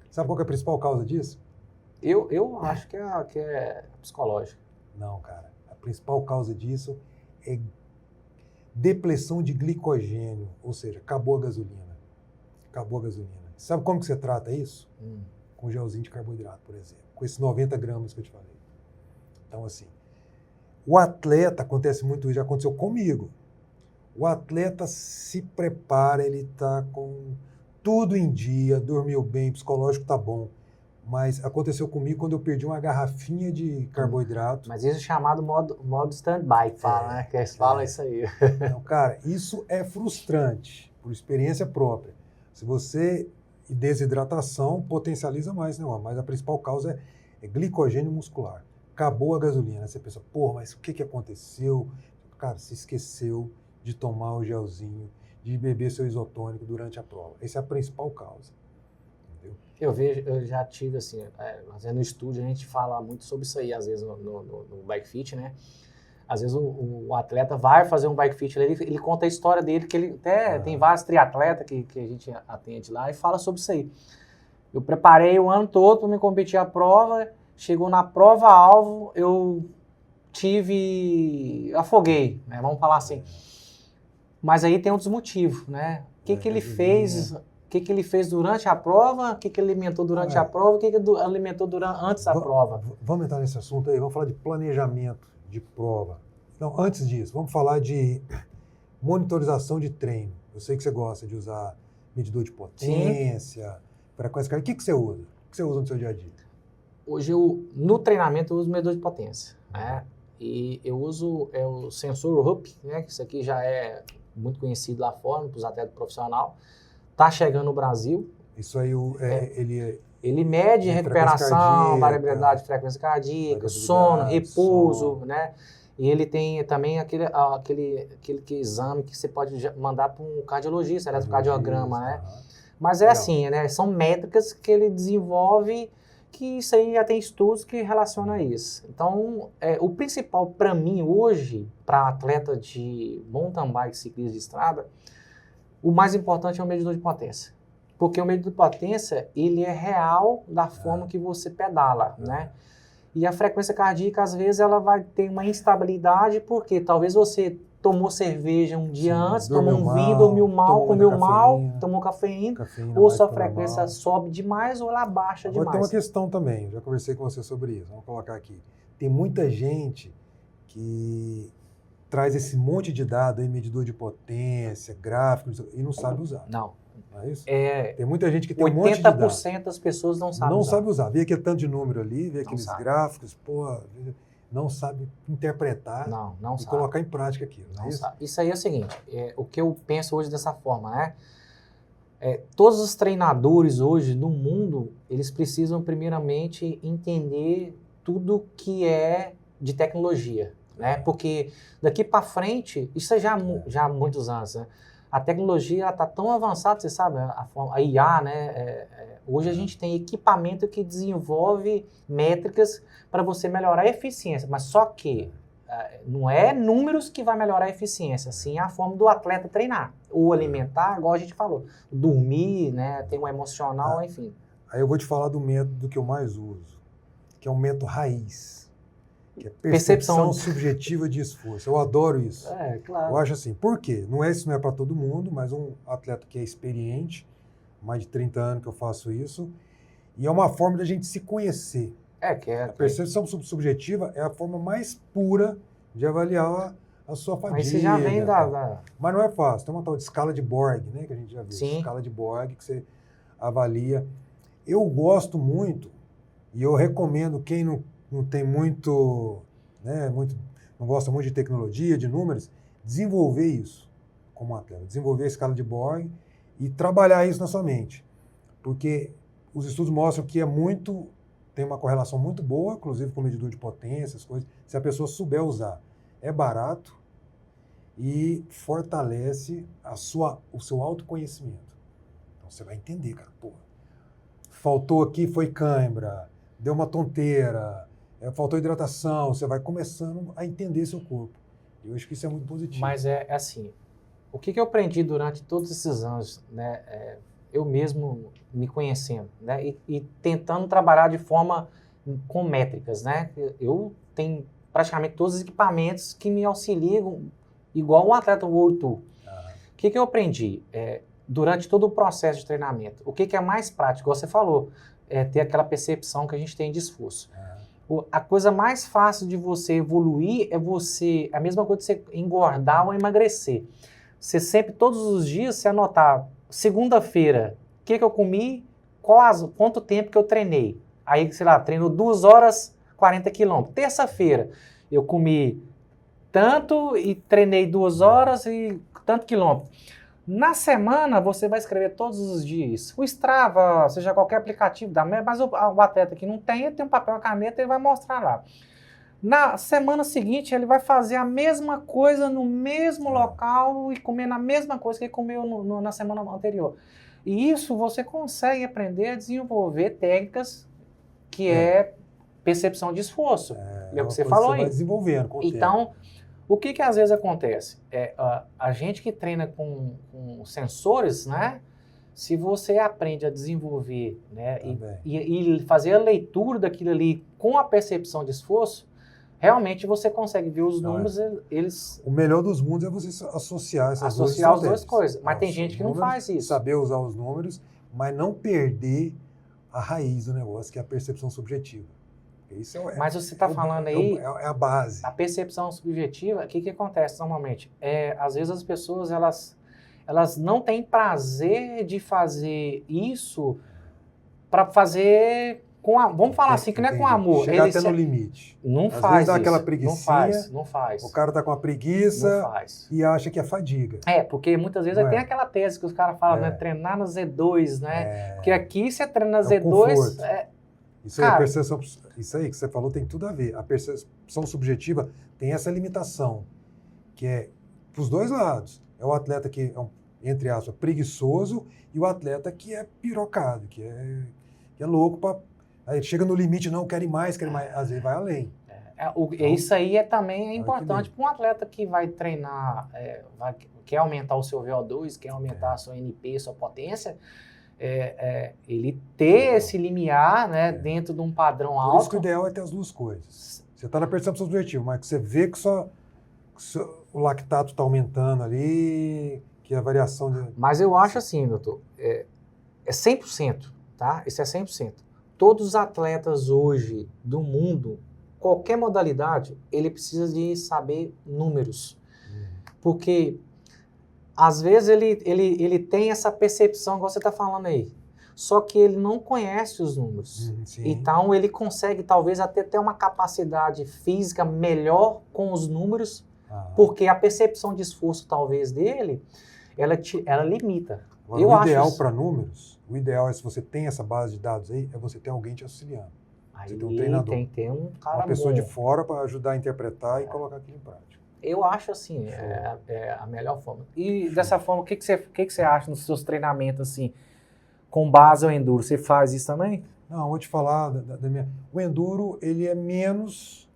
Sabe qual que é a principal causa disso? Eu acho que é psicológico. Não, cara. A principal causa disso é depressão de glicogênio, ou seja, acabou a gasolina. Acabou a gasolina. Sabe como que você trata isso? Com gelzinho de carboidrato, por exemplo. Com esses 90 gramas que eu te falei. Então, assim, o atleta, acontece muito isso, já aconteceu comigo. O atleta se prepara, ele está com tudo em dia, dormiu bem, psicológico tá bom. Mas aconteceu comigo quando eu perdi uma garrafinha de carboidrato. Mas isso é chamado modo stand-by, que fala, né? Que eles falam isso aí. Então, cara, isso é frustrante, por experiência própria. Se você... E desidratação potencializa mais esse negócio, mas a principal causa é glicogênio muscular. Acabou a gasolina. Você pensa, pô, mas o que aconteceu? Cara, você esqueceu de tomar o gelzinho, de beber seu isotônico durante a prova. Essa é a principal causa. Eu já tive, assim, no estúdio a gente fala muito sobre isso aí, às vezes no Bike Fit, né? Às vezes o atleta vai fazer um Bike Fit, ele conta a história dele, que ele até tem vários triatletas que a gente atende lá e fala sobre isso aí. Eu preparei o ano todo para me competir a prova, chegou na prova-alvo, eu afoguei, né? Vamos falar assim. Mas aí tem outros motivos, né? O que ele fez... O que ele fez durante a prova, o que ele alimentou durante a prova, o que ele alimentou antes da prova. Vamos entrar nesse assunto aí, vamos falar de planejamento de prova. Não, antes disso, vamos falar de monitorização de treino. Eu sei que você gosta de usar medidor de potência, frequência cardíaca. O que você usa? O que você usa no seu dia a dia? Hoje, no treinamento, eu uso medidor de potência, né? E eu uso o sensor Rupp, né? Que isso aqui já é muito conhecido lá fora, para os atletas profissionais. Está chegando no Brasil. Isso aí, ele mede recuperação, variabilidade de frequência cardíaca, sono, repouso, né? E ele tem também aquele exame que você pode mandar para um cardiologista, eletrocardiograma, né? Mas é assim, né? São métricas que ele desenvolve, que isso aí já tem estudos que relacionam a isso. Então, o principal para mim hoje, para atleta de mountain bike, ciclismo de estrada, o mais importante é o medidor de potência. Porque o medidor de potência, ele é real da forma que você pedala, né? E a frequência cardíaca, às vezes, ela vai ter uma instabilidade, porque talvez você tomou cerveja um dia antes, tomou um vinho, dormiu mal, comeu mal, tomou cafeína, ou sua frequência sobe demais ou ela baixa demais. Agora tem uma questão também, eu já conversei com você sobre isso, vamos colocar aqui. Tem muita gente que traz esse monte de dado aí, medidor de potência, gráficos, e não sabe usar. Não. Não é isso? Tem muita gente que tem um monte de 80% das pessoas não sabem usar. Não sabe usar. Vê aquele tanto de número ali, vê aqueles gráficos, não sabe interpretar e colocar em prática aquilo. Não é isso? Sabe. Isso aí é o seguinte, o que eu penso hoje dessa forma, né? Todos os treinadores hoje no mundo, eles precisam primeiramente entender tudo que é de tecnologia. Né? Porque daqui para frente, isso é já há muitos anos, né? A tecnologia está tão avançada, você sabe, a IA, né? Hoje a gente tem equipamento que desenvolve métricas para você melhorar a eficiência, mas só que não é números que vai melhorar a eficiência, sim a forma do atleta treinar, ou alimentar, igual a gente falou, dormir, né? Ter um emocional, enfim. Aí eu vou te falar do método que eu mais uso, que é um método raiz. Que é percepção subjetiva de esforço. Eu adoro isso. Claro. Eu acho assim, por quê? Isso não é para todo mundo, mas um atleta que é experiente, mais de 30 anos que eu faço isso, e é uma forma da gente se conhecer. A percepção subjetiva é a forma mais pura de avaliar a sua fadiga. Mas isso já vem Mas não é fácil. Tem uma tal de escala de Borg, né, que a gente já viu. Sim. Escala de Borg que você avalia. Eu gosto muito, E eu recomendo quem não tem muito, né, não gosta muito de tecnologia, de números, desenvolver isso como atleta, desenvolver a escala de Borg e trabalhar isso na sua mente. Porque os estudos mostram que tem uma correlação muito boa, inclusive com medidor de potência, as coisas, se a pessoa souber usar. É barato e fortalece o seu autoconhecimento. Então você vai entender, cara, pô, faltou aqui, foi cãibra, deu uma tonteira, faltou hidratação, você vai começando a entender seu corpo. Eu acho que isso é muito positivo. Mas é assim, o que eu aprendi durante todos esses anos, né, eu mesmo me conhecendo, né, e tentando trabalhar de forma com métricas, né, eu tenho praticamente todos os equipamentos que me auxiliam, igual um atleta World Tour. O que eu aprendi durante todo o processo de treinamento? O que é mais prático, igual você falou, ter aquela percepção que a gente tem de esforço. A coisa mais fácil de você evoluir é a mesma coisa de você engordar ou emagrecer. Você sempre, todos os dias, você anotar, segunda-feira, o que eu comi, quanto tempo que eu treinei. Aí, sei lá, treinou 2 horas, 40 quilômetros. Terça-feira, eu comi tanto e treinei 2 horas e tanto quilômetro. Na semana, você vai escrever todos os dias. O Strava, seja qualquer aplicativo, mas o atleta que não tem, ele tem um papel e uma caneta, ele vai mostrar lá. Na semana seguinte, ele vai fazer a mesma coisa no mesmo local e comer na mesma coisa que ele comeu na semana anterior. E isso você consegue aprender a desenvolver técnicas que é percepção de esforço. É o que você falou aí. Vai desenvolvendo com o então, tempo. O que às vezes acontece? A gente que treina com sensores, né? Se você aprende a desenvolver, né, e fazer a leitura daquilo ali com a percepção de esforço, realmente você consegue ver os números, eles... O melhor dos mundos é você associar essas as duas coisas. Mas tem gente que não faz isso. Saber usar os números, mas não perder a raiz do negócio, que é a percepção subjetiva. Isso mas você está falando aí... É a base. A percepção subjetiva, o que acontece normalmente? Às vezes as pessoas, elas não têm prazer de fazer isso para fazer com vamos falar assim, que não é com amor. Chegar até no limite. Não Às faz vezes dá isso. aquela preguicinha. Não faz. O cara tá com uma preguiça e acha que é fadiga. Porque muitas vezes tem aquela tese que os caras falam, né? Treinar na Z2, né? Porque aqui você treina na Z2... Isso aí, isso aí que você falou tem tudo a ver. A percepção subjetiva tem essa limitação, que é para os dois lados. É o atleta que é, entre aspas, preguiçoso e o atleta que é pirocado, que é louco. Aí chega no limite, não, quer mais, às vezes vai além. Então, isso aí também é importante para um atleta que vai treinar, quer aumentar o seu VO2, quer aumentar a sua NP, sua potência, ele ter esse limiar, né, dentro de um padrão alto. Por isso que o ideal é ter as duas coisas. Você está na percepção subjetiva, mas que você vê que o lactato está aumentando ali, que a variação... Mas eu acho assim, doutor, é 100%, tá? Isso é 100%. Todos os atletas hoje do mundo, qualquer modalidade, ele precisa de saber números. Porque... às vezes ele tem essa percepção, igual você está falando aí, só que ele não conhece os números. Então ele consegue talvez até ter uma capacidade física melhor com os números, porque a percepção de esforço talvez dele, ela limita. Agora, o ideal para números, o ideal é, se você tem essa base de dados aí, é você ter alguém te auxiliando. Aí você tem um treinador. Tem que ter um cara uma pessoa bom. de fora para ajudar a interpretar e colocar aquilo em prática. Eu acho assim, é a melhor forma. E dessa forma, o que você acha nos seus treinamentos, assim, com base ao enduro? Você faz isso também? Não, vou te falar o enduro, ele é menos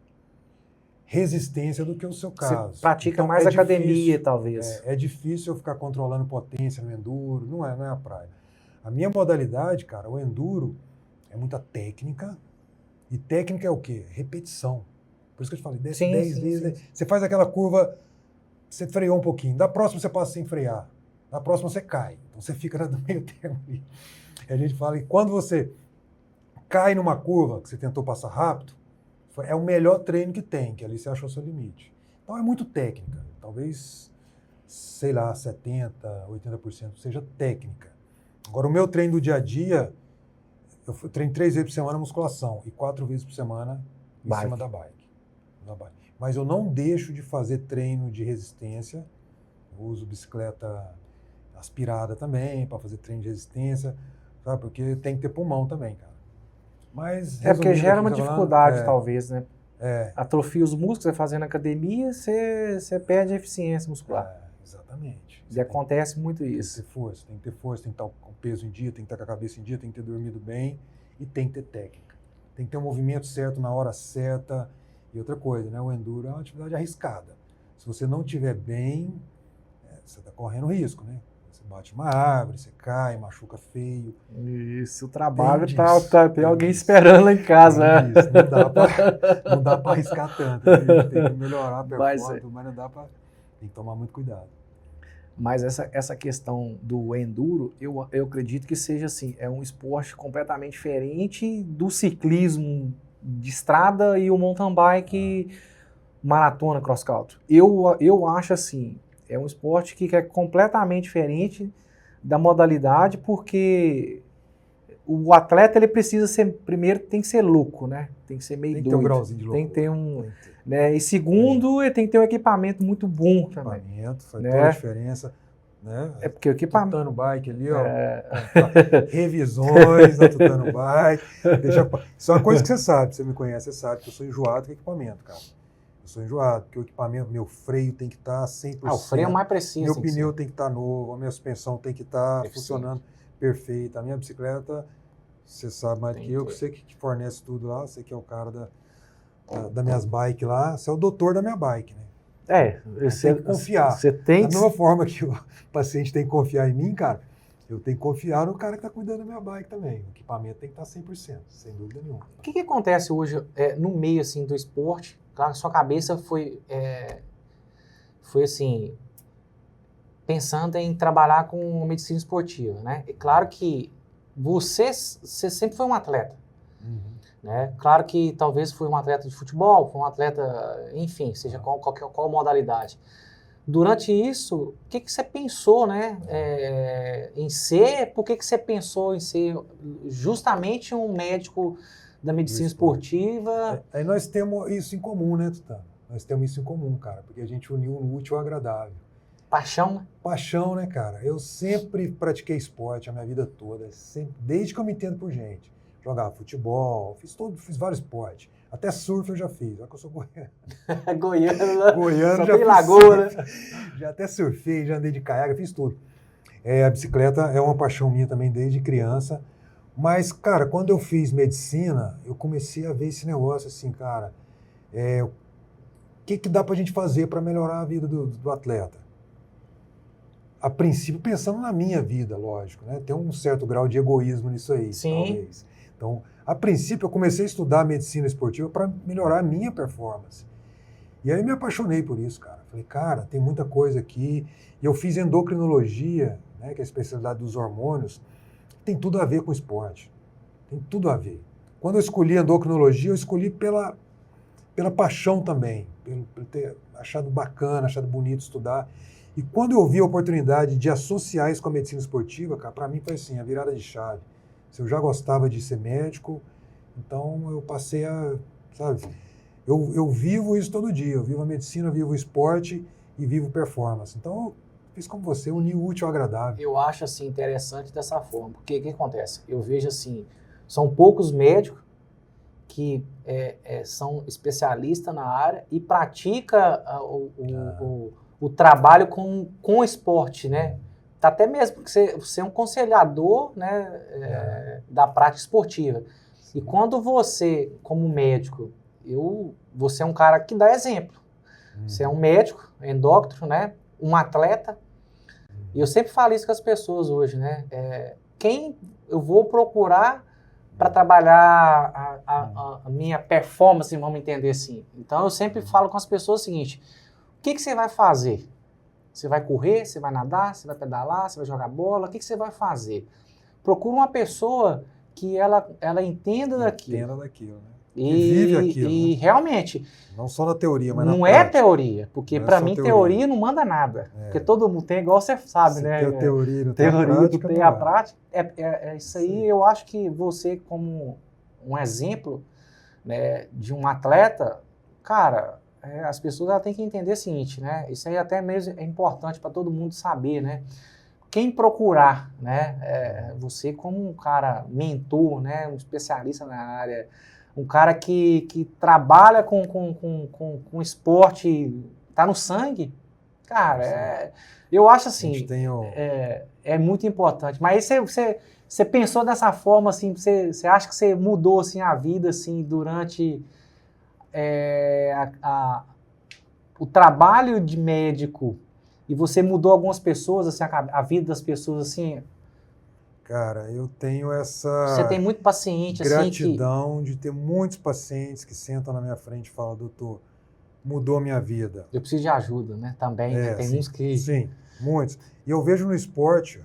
resistência do que o seu caso. Você pratica então, mais academia, talvez. É difícil eu ficar controlando potência no enduro, não é a praia. A minha modalidade, cara, o enduro, é muita técnica. E técnica é o quê? Repetição. Por isso que eu te falei, desce 10 vezes. Sim. Você faz aquela curva, você freou um pouquinho. Da próxima você passa sem frear. Da próxima você cai. Então você fica no meio termo ali. E a gente fala que quando você cai numa curva que você tentou passar rápido, é o melhor treino que tem, que ali você achou seu limite. Então é muito técnica. Talvez, sei lá, 70%, 80% seja técnica. Agora o meu treino do dia a dia, Eu treino 3 vezes por semana musculação e 4 vezes por semana em cima da bike. Mas eu não deixo de fazer treino de resistência. Eu uso bicicleta aspirada também para fazer treino de resistência, sabe? Porque tem que ter pulmão também, cara. Mas, porque gera uma dificuldade, falando, talvez, né? Atrofia os músculos, você fazendo academia, você perde a eficiência muscular. Exatamente. E acontece muito isso. Tem que ter força, tem que estar com o peso em dia, tem que estar com a cabeça em dia, tem que ter dormido bem e tem que ter técnica. Tem que ter o movimento certo na hora certa. E outra coisa, né? O enduro é uma atividade arriscada. Se você não estiver bem, você está correndo risco, né? Você bate uma árvore, você cai, machuca feio. Isso, o trabalho tem alguém esperando lá em casa. Isso, não dá para arriscar tanto. Né? Tem que melhorar a performance, mas não dá para... Tem que tomar muito cuidado. Mas essa questão do enduro, eu acredito que seja assim, é um esporte completamente diferente do ciclismo de estrada e o mountain bike maratona cross country. Eu acho assim, é um esporte que é completamente diferente da modalidade, porque o atleta ele precisa ser, primeiro tem que ser louco, né? Tem que ser meio doido. Tem que ter um grauzinho de louco. Tem que ter um... Né? E segundo, ele tem que ter um equipamento muito bom também. Equipamento, faz toda a diferença. Né? É porque o equipamento... Tutano Bike ali, ó. Revisões da Tutano Bike. Isso é uma coisa que você sabe, você me conhece, você sabe que eu sou enjoado com equipamento, cara. Eu sou enjoado, porque o equipamento, meu freio tem que estar 100%. O freio é mais preciso. Meu pneu tem que estar novo, a minha suspensão tem que estar funcionando perfeita. A minha bicicleta, você sabe mais do que eu, você que fornece tudo lá, você que é o cara das minhas bikes lá, você é o doutor da minha bike, né? Você tem que confiar. Você tem da mesma forma que o paciente tem que confiar em mim, cara, eu tenho que confiar no cara que está cuidando da minha bike também. O equipamento tem que estar 100%, sem dúvida nenhuma. O que acontece hoje no meio assim, do esporte? Claro, sua cabeça foi assim, pensando em trabalhar com medicina esportiva, né? É claro que você sempre foi um atleta. Né? Claro que talvez foi um atleta de futebol, foi um atleta, enfim, seja qual modalidade. Durante isso, o que você pensou, né, em ser? Por que você pensou em ser justamente um médico da medicina esportiva? Aí nós temos isso em comum, né, Tutano? Nós temos isso em comum, cara, porque a gente uniu o útil ao agradável. Paixão, né? Paixão, né, cara? Eu sempre pratiquei esporte a minha vida toda, desde que eu me entendo por gente. Jogava futebol, fiz vários esportes. Até surf eu já fiz, olha que eu sou goiano. Goiano só já tem lagoa, né? Já até surfei, já andei de caiaque, fiz tudo. A bicicleta é uma paixão minha também desde criança. Mas, cara, quando eu fiz medicina, eu comecei a ver esse negócio assim, cara, o que dá pra gente fazer para melhorar a vida do atleta? A princípio, pensando na minha vida, lógico, né? Tem um certo grau de egoísmo nisso aí, talvez. Então, a princípio, eu comecei a estudar medicina esportiva para melhorar a minha performance. E aí me apaixonei por isso, cara. Falei, cara, tem muita coisa aqui. E eu fiz endocrinologia, né, que é a especialidade dos hormônios, tem tudo a ver com esporte. Tem tudo a ver. Quando eu escolhi endocrinologia, eu escolhi pela paixão também, pelo ter achado bacana, achado bonito estudar. E quando eu vi a oportunidade de associar isso com a medicina esportiva, cara, para mim foi assim, a virada de chave. Se eu já gostava de ser médico, então eu passei a, sabe, eu vivo isso todo dia. Eu vivo a medicina, eu vivo o esporte e vivo performance. Então eu fiz como você, uni o útil ao agradável. Eu acho assim interessante dessa forma, porque o que acontece? Eu vejo assim, são poucos médicos que são especialistas na área e praticam o trabalho com o esporte, né? Até mesmo porque você é um conselhador, né, da prática esportiva. Sim. E quando você, como médico, você é um cara que dá exemplo. Você é um médico, endócrino, né? Um atleta. E eu sempre falo isso com as pessoas hoje, né? Quem eu vou procurar para trabalhar a minha performance, vamos entender assim. Então, eu sempre falo com as pessoas o seguinte, o que você vai fazer? Você vai correr, você vai nadar, você vai pedalar, você vai jogar bola, o que você vai fazer? Procura uma pessoa que ela entenda daquilo. Entenda daquilo, né? vive aquilo. E né? realmente, Não só na teoria, mas não na é prática. teoria, porque Não é para só mim teoria. teoria não manda nada. Porque todo mundo tem, igual você sabe, Se né? tem a teoria e não tem a Teoria prática, do tem não a vai. prática. Isso aí, eu acho que você, como um exemplo, né, de um atleta, cara, as pessoas elas têm que entender o seguinte, né? Isso aí até mesmo é importante para todo mundo saber, né? Quem procurar, né? Você como um cara mentor, né? Um especialista na área, um cara que trabalha com esporte, tá no sangue, cara, eu acho A gente assim, tem é muito importante. Mas aí você pensou dessa forma, assim, você acha que você mudou, assim, a vida, assim, durante o trabalho de médico e você mudou algumas pessoas, assim, a vida das pessoas, assim? Cara, eu tenho Você tem essa muito paciente, assim, que... gratidão de ter muitos pacientes que sentam na minha frente e falam, doutor, mudou a minha vida. Eu preciso de ajuda, né? Também, né? Tem uns que... Sim, muitos. E eu vejo no esporte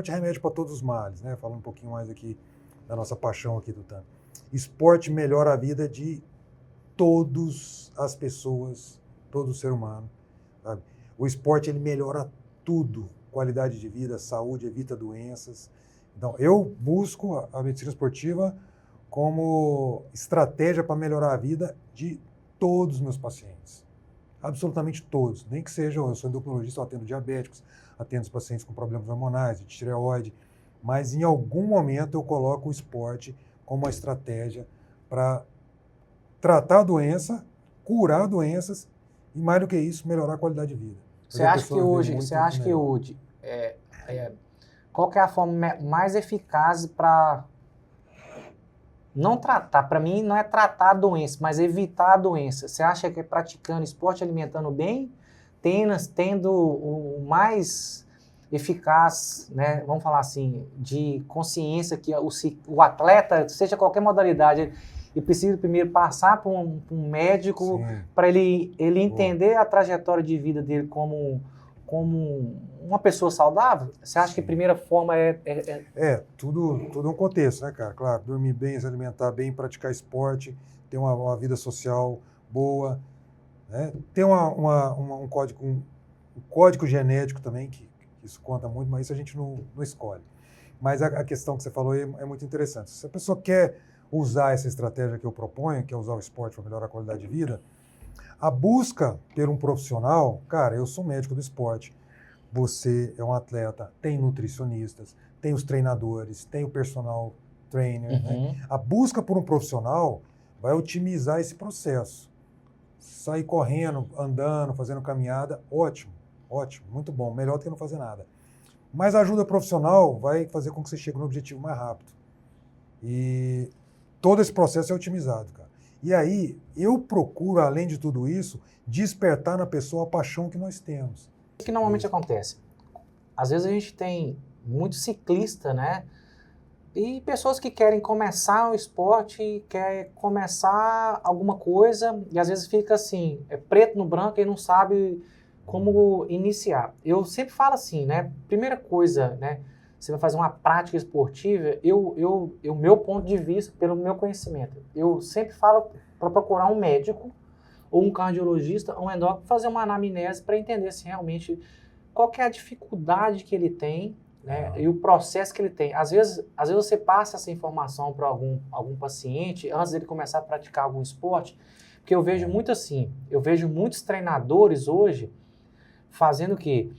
é remédio para todos os males, né? Falando um pouquinho mais aqui da nossa paixão aqui do Tano. Esporte melhora a vida de todas as pessoas, todo ser humano, sabe? O esporte, ele melhora tudo, qualidade de vida, saúde, evita doenças. Então, eu busco a medicina esportiva como estratégia para melhorar a vida de todos os meus pacientes. Absolutamente todos. Nem que sejam, eu sou endocrinologista, eu atendo diabéticos, atendo os pacientes com problemas hormonais, de tireoide, mas em algum momento eu coloco o esporte como uma estratégia para tratar a doença, curar doenças e, mais do que isso, melhorar a qualidade de vida. Você acha que hoje, qual que é a forma mais eficaz para não tratar? Para mim, não é tratar a doença, mas evitar a doença. Você acha que é praticando esporte, alimentando bem, tendo o mais eficaz, né, vamos falar assim, de consciência que o atleta, seja qualquer modalidade, ele precisa primeiro passar por um médico para ele entender a trajetória de vida dele como uma pessoa saudável? Você acha que a primeira forma tudo é um contexto, né, cara? Claro, dormir bem, se alimentar bem, praticar esporte, ter uma vida social boa, né? Ter um código genético também, que isso conta muito, mas isso a gente não escolhe. Mas a questão que você falou aí é muito interessante. Se a pessoa quer usar essa estratégia que eu proponho, que é usar o esporte para melhorar a qualidade de vida, a busca por um profissional, cara, eu sou médico do esporte, você é um atleta, tem nutricionistas, tem os treinadores, tem o personal trainer, né? A busca por um profissional vai otimizar esse processo. Sair correndo, andando, fazendo caminhada, ótimo, muito bom, melhor do que não fazer nada. Mas a ajuda profissional vai fazer com que você chegue no objetivo mais rápido. E todo esse processo é otimizado, cara. E aí, eu procuro, além de tudo isso, despertar na pessoa a paixão que nós temos. O que normalmente acontece? Às vezes a gente tem muito ciclista, né? E pessoas que querem começar o esporte, querem começar alguma coisa, e às vezes fica assim, preto no branco e não sabe como iniciar. Eu sempre falo assim, né? Primeira coisa, né? Você vai fazer uma prática esportiva, meu ponto de vista, pelo meu conhecimento, eu sempre falo para procurar um médico ou um cardiologista ou um endócrino, fazer uma anamnese para entender se realmente qual que é a dificuldade que ele tem, né, e o processo que ele tem. Às vezes você passa essa informação para algum paciente antes dele começar a praticar algum esporte, porque eu vejo muito assim, eu vejo muitos treinadores hoje fazendo o quê?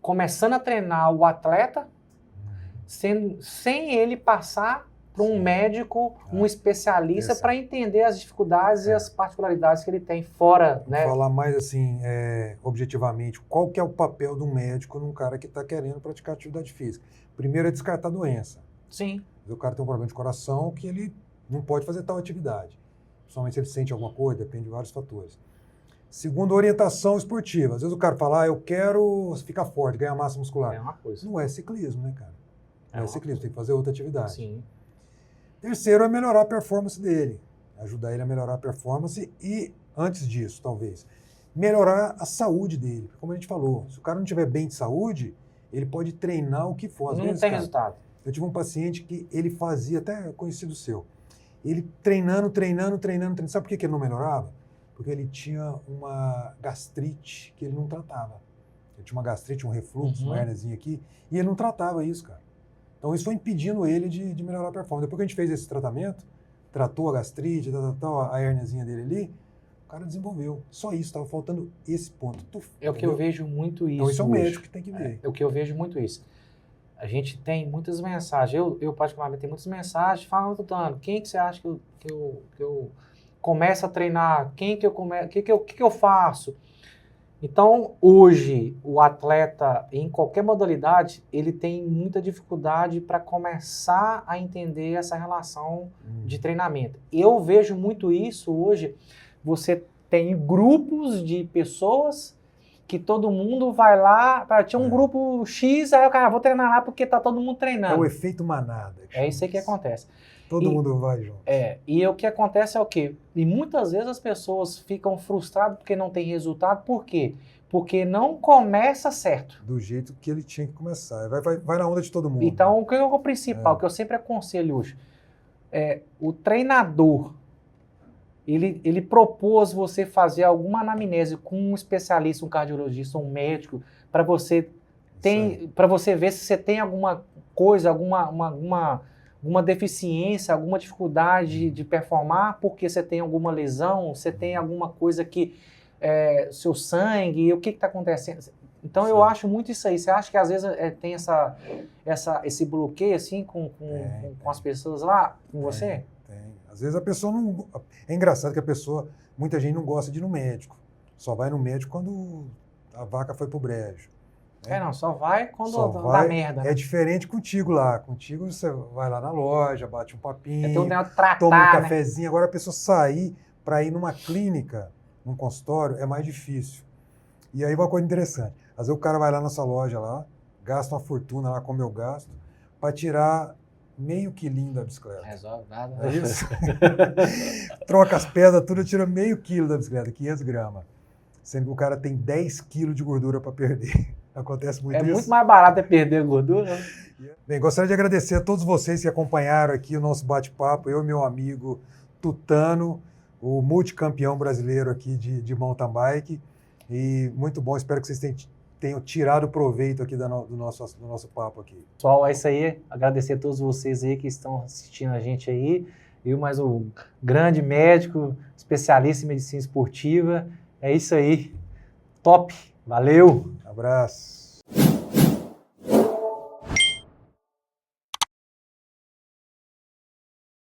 Começando a treinar o atleta sem ele passar para um médico, um especialista, para entender as dificuldades e as particularidades que ele tem fora, né? Falar mais assim, objetivamente, qual que é o papel do médico num cara que está querendo praticar atividade física? Primeiro é descartar a doença. Sim. O cara tem um problema de coração que ele não pode fazer tal atividade. Principalmente se ele sente alguma coisa, depende de vários fatores. Segundo, orientação esportiva. Às vezes o cara fala, eu quero ficar forte, ganhar massa muscular. É uma coisa. Não é ciclismo, né, cara? Não é ciclismo, tem que fazer outra atividade. Sim. Terceiro é melhorar a performance dele. Ajudar ele a melhorar a performance e, antes disso, talvez, melhorar a saúde dele. Como a gente falou, se o cara não estiver bem de saúde, ele pode treinar o que for. Às vezes, tem cara, resultado. Eu tive um paciente que ele fazia, até conhecido seu, Ele treinando. Sabe por que ele não melhorava? Porque ele tinha uma gastrite que ele não tratava. Ele tinha uma gastrite, um refluxo, uma hérniazinha aqui, e ele não tratava isso, cara. Então isso foi impedindo ele de melhorar a performance. Depois que a gente fez esse tratamento, tratou a gastrite, a hérniazinha dele ali, o cara desenvolveu. Só isso, estava faltando esse ponto. É o que eu vejo muito isso. Então isso é o hoje. médico que tem que ver. É o que eu vejo muito isso. A gente tem muitas mensagens, eu particularmente tenho muitas mensagens falando, Tutano, quem que você acha que eu começo a treinar? O que eu faço? Então, hoje, o atleta, em qualquer modalidade, ele tem muita dificuldade para começar a entender essa relação de treinamento. Eu vejo muito isso hoje. Você tem grupos de pessoas que todo mundo vai lá, tinha um grupo X, aí o cara, vou treinar lá porque tá todo mundo treinando. É o efeito manada. É isso aí que acontece. Todo mundo vai junto. E o que acontece é o quê? E muitas vezes as pessoas ficam frustradas porque não tem resultado. Por quê? Porque não começa certo. Do jeito que ele tinha que começar. Vai na onda de todo mundo. Então, o que é o principal, que eu sempre aconselho hoje, o treinador, ele propôs você fazer alguma anamnese com um especialista, um cardiologista, um médico, para você ver se você tem alguma coisa, alguma deficiência, alguma dificuldade de performar, porque você tem alguma lesão, você tem alguma coisa que seu sangue, o que está acontecendo. Então eu acho muito isso aí. Você acha que às vezes tem esse bloqueio assim com as pessoas lá, com você? Tem. Às vezes a pessoa não... É engraçado que muita gente não gosta de ir no médico. Só vai no médico quando a vaca foi pro brejo. Né? Só vai quando dá merda. Né? É diferente contigo lá. Contigo você vai lá na loja, bate um papinho, toma um cafezinho. Né? Agora a pessoa sair para ir numa clínica, num consultório, é mais difícil. E aí uma coisa interessante. Às vezes o cara vai lá nessa loja lá, gasta uma fortuna lá, como eu gasto, para tirar meio quilinho da bicicleta. Resolve nada. É isso? Troca as pedras, tudo, tira meio quilo da bicicleta, 500 gramas. Sendo que o cara tem 10 quilos de gordura para perder. Acontece muito isso. É muito mais barato perder gordura. Bem, gostaria de agradecer a todos vocês que acompanharam aqui o nosso bate-papo. Eu e meu amigo Tutano, o multicampeão brasileiro aqui de mountain bike. E muito bom, espero que vocês tenham tirado proveito aqui do nosso papo aqui. Pessoal, é isso aí. Agradecer a todos vocês aí que estão assistindo a gente aí. Eu mais um grande médico, especialista em medicina esportiva. É isso aí. Top. Valeu. Abraço.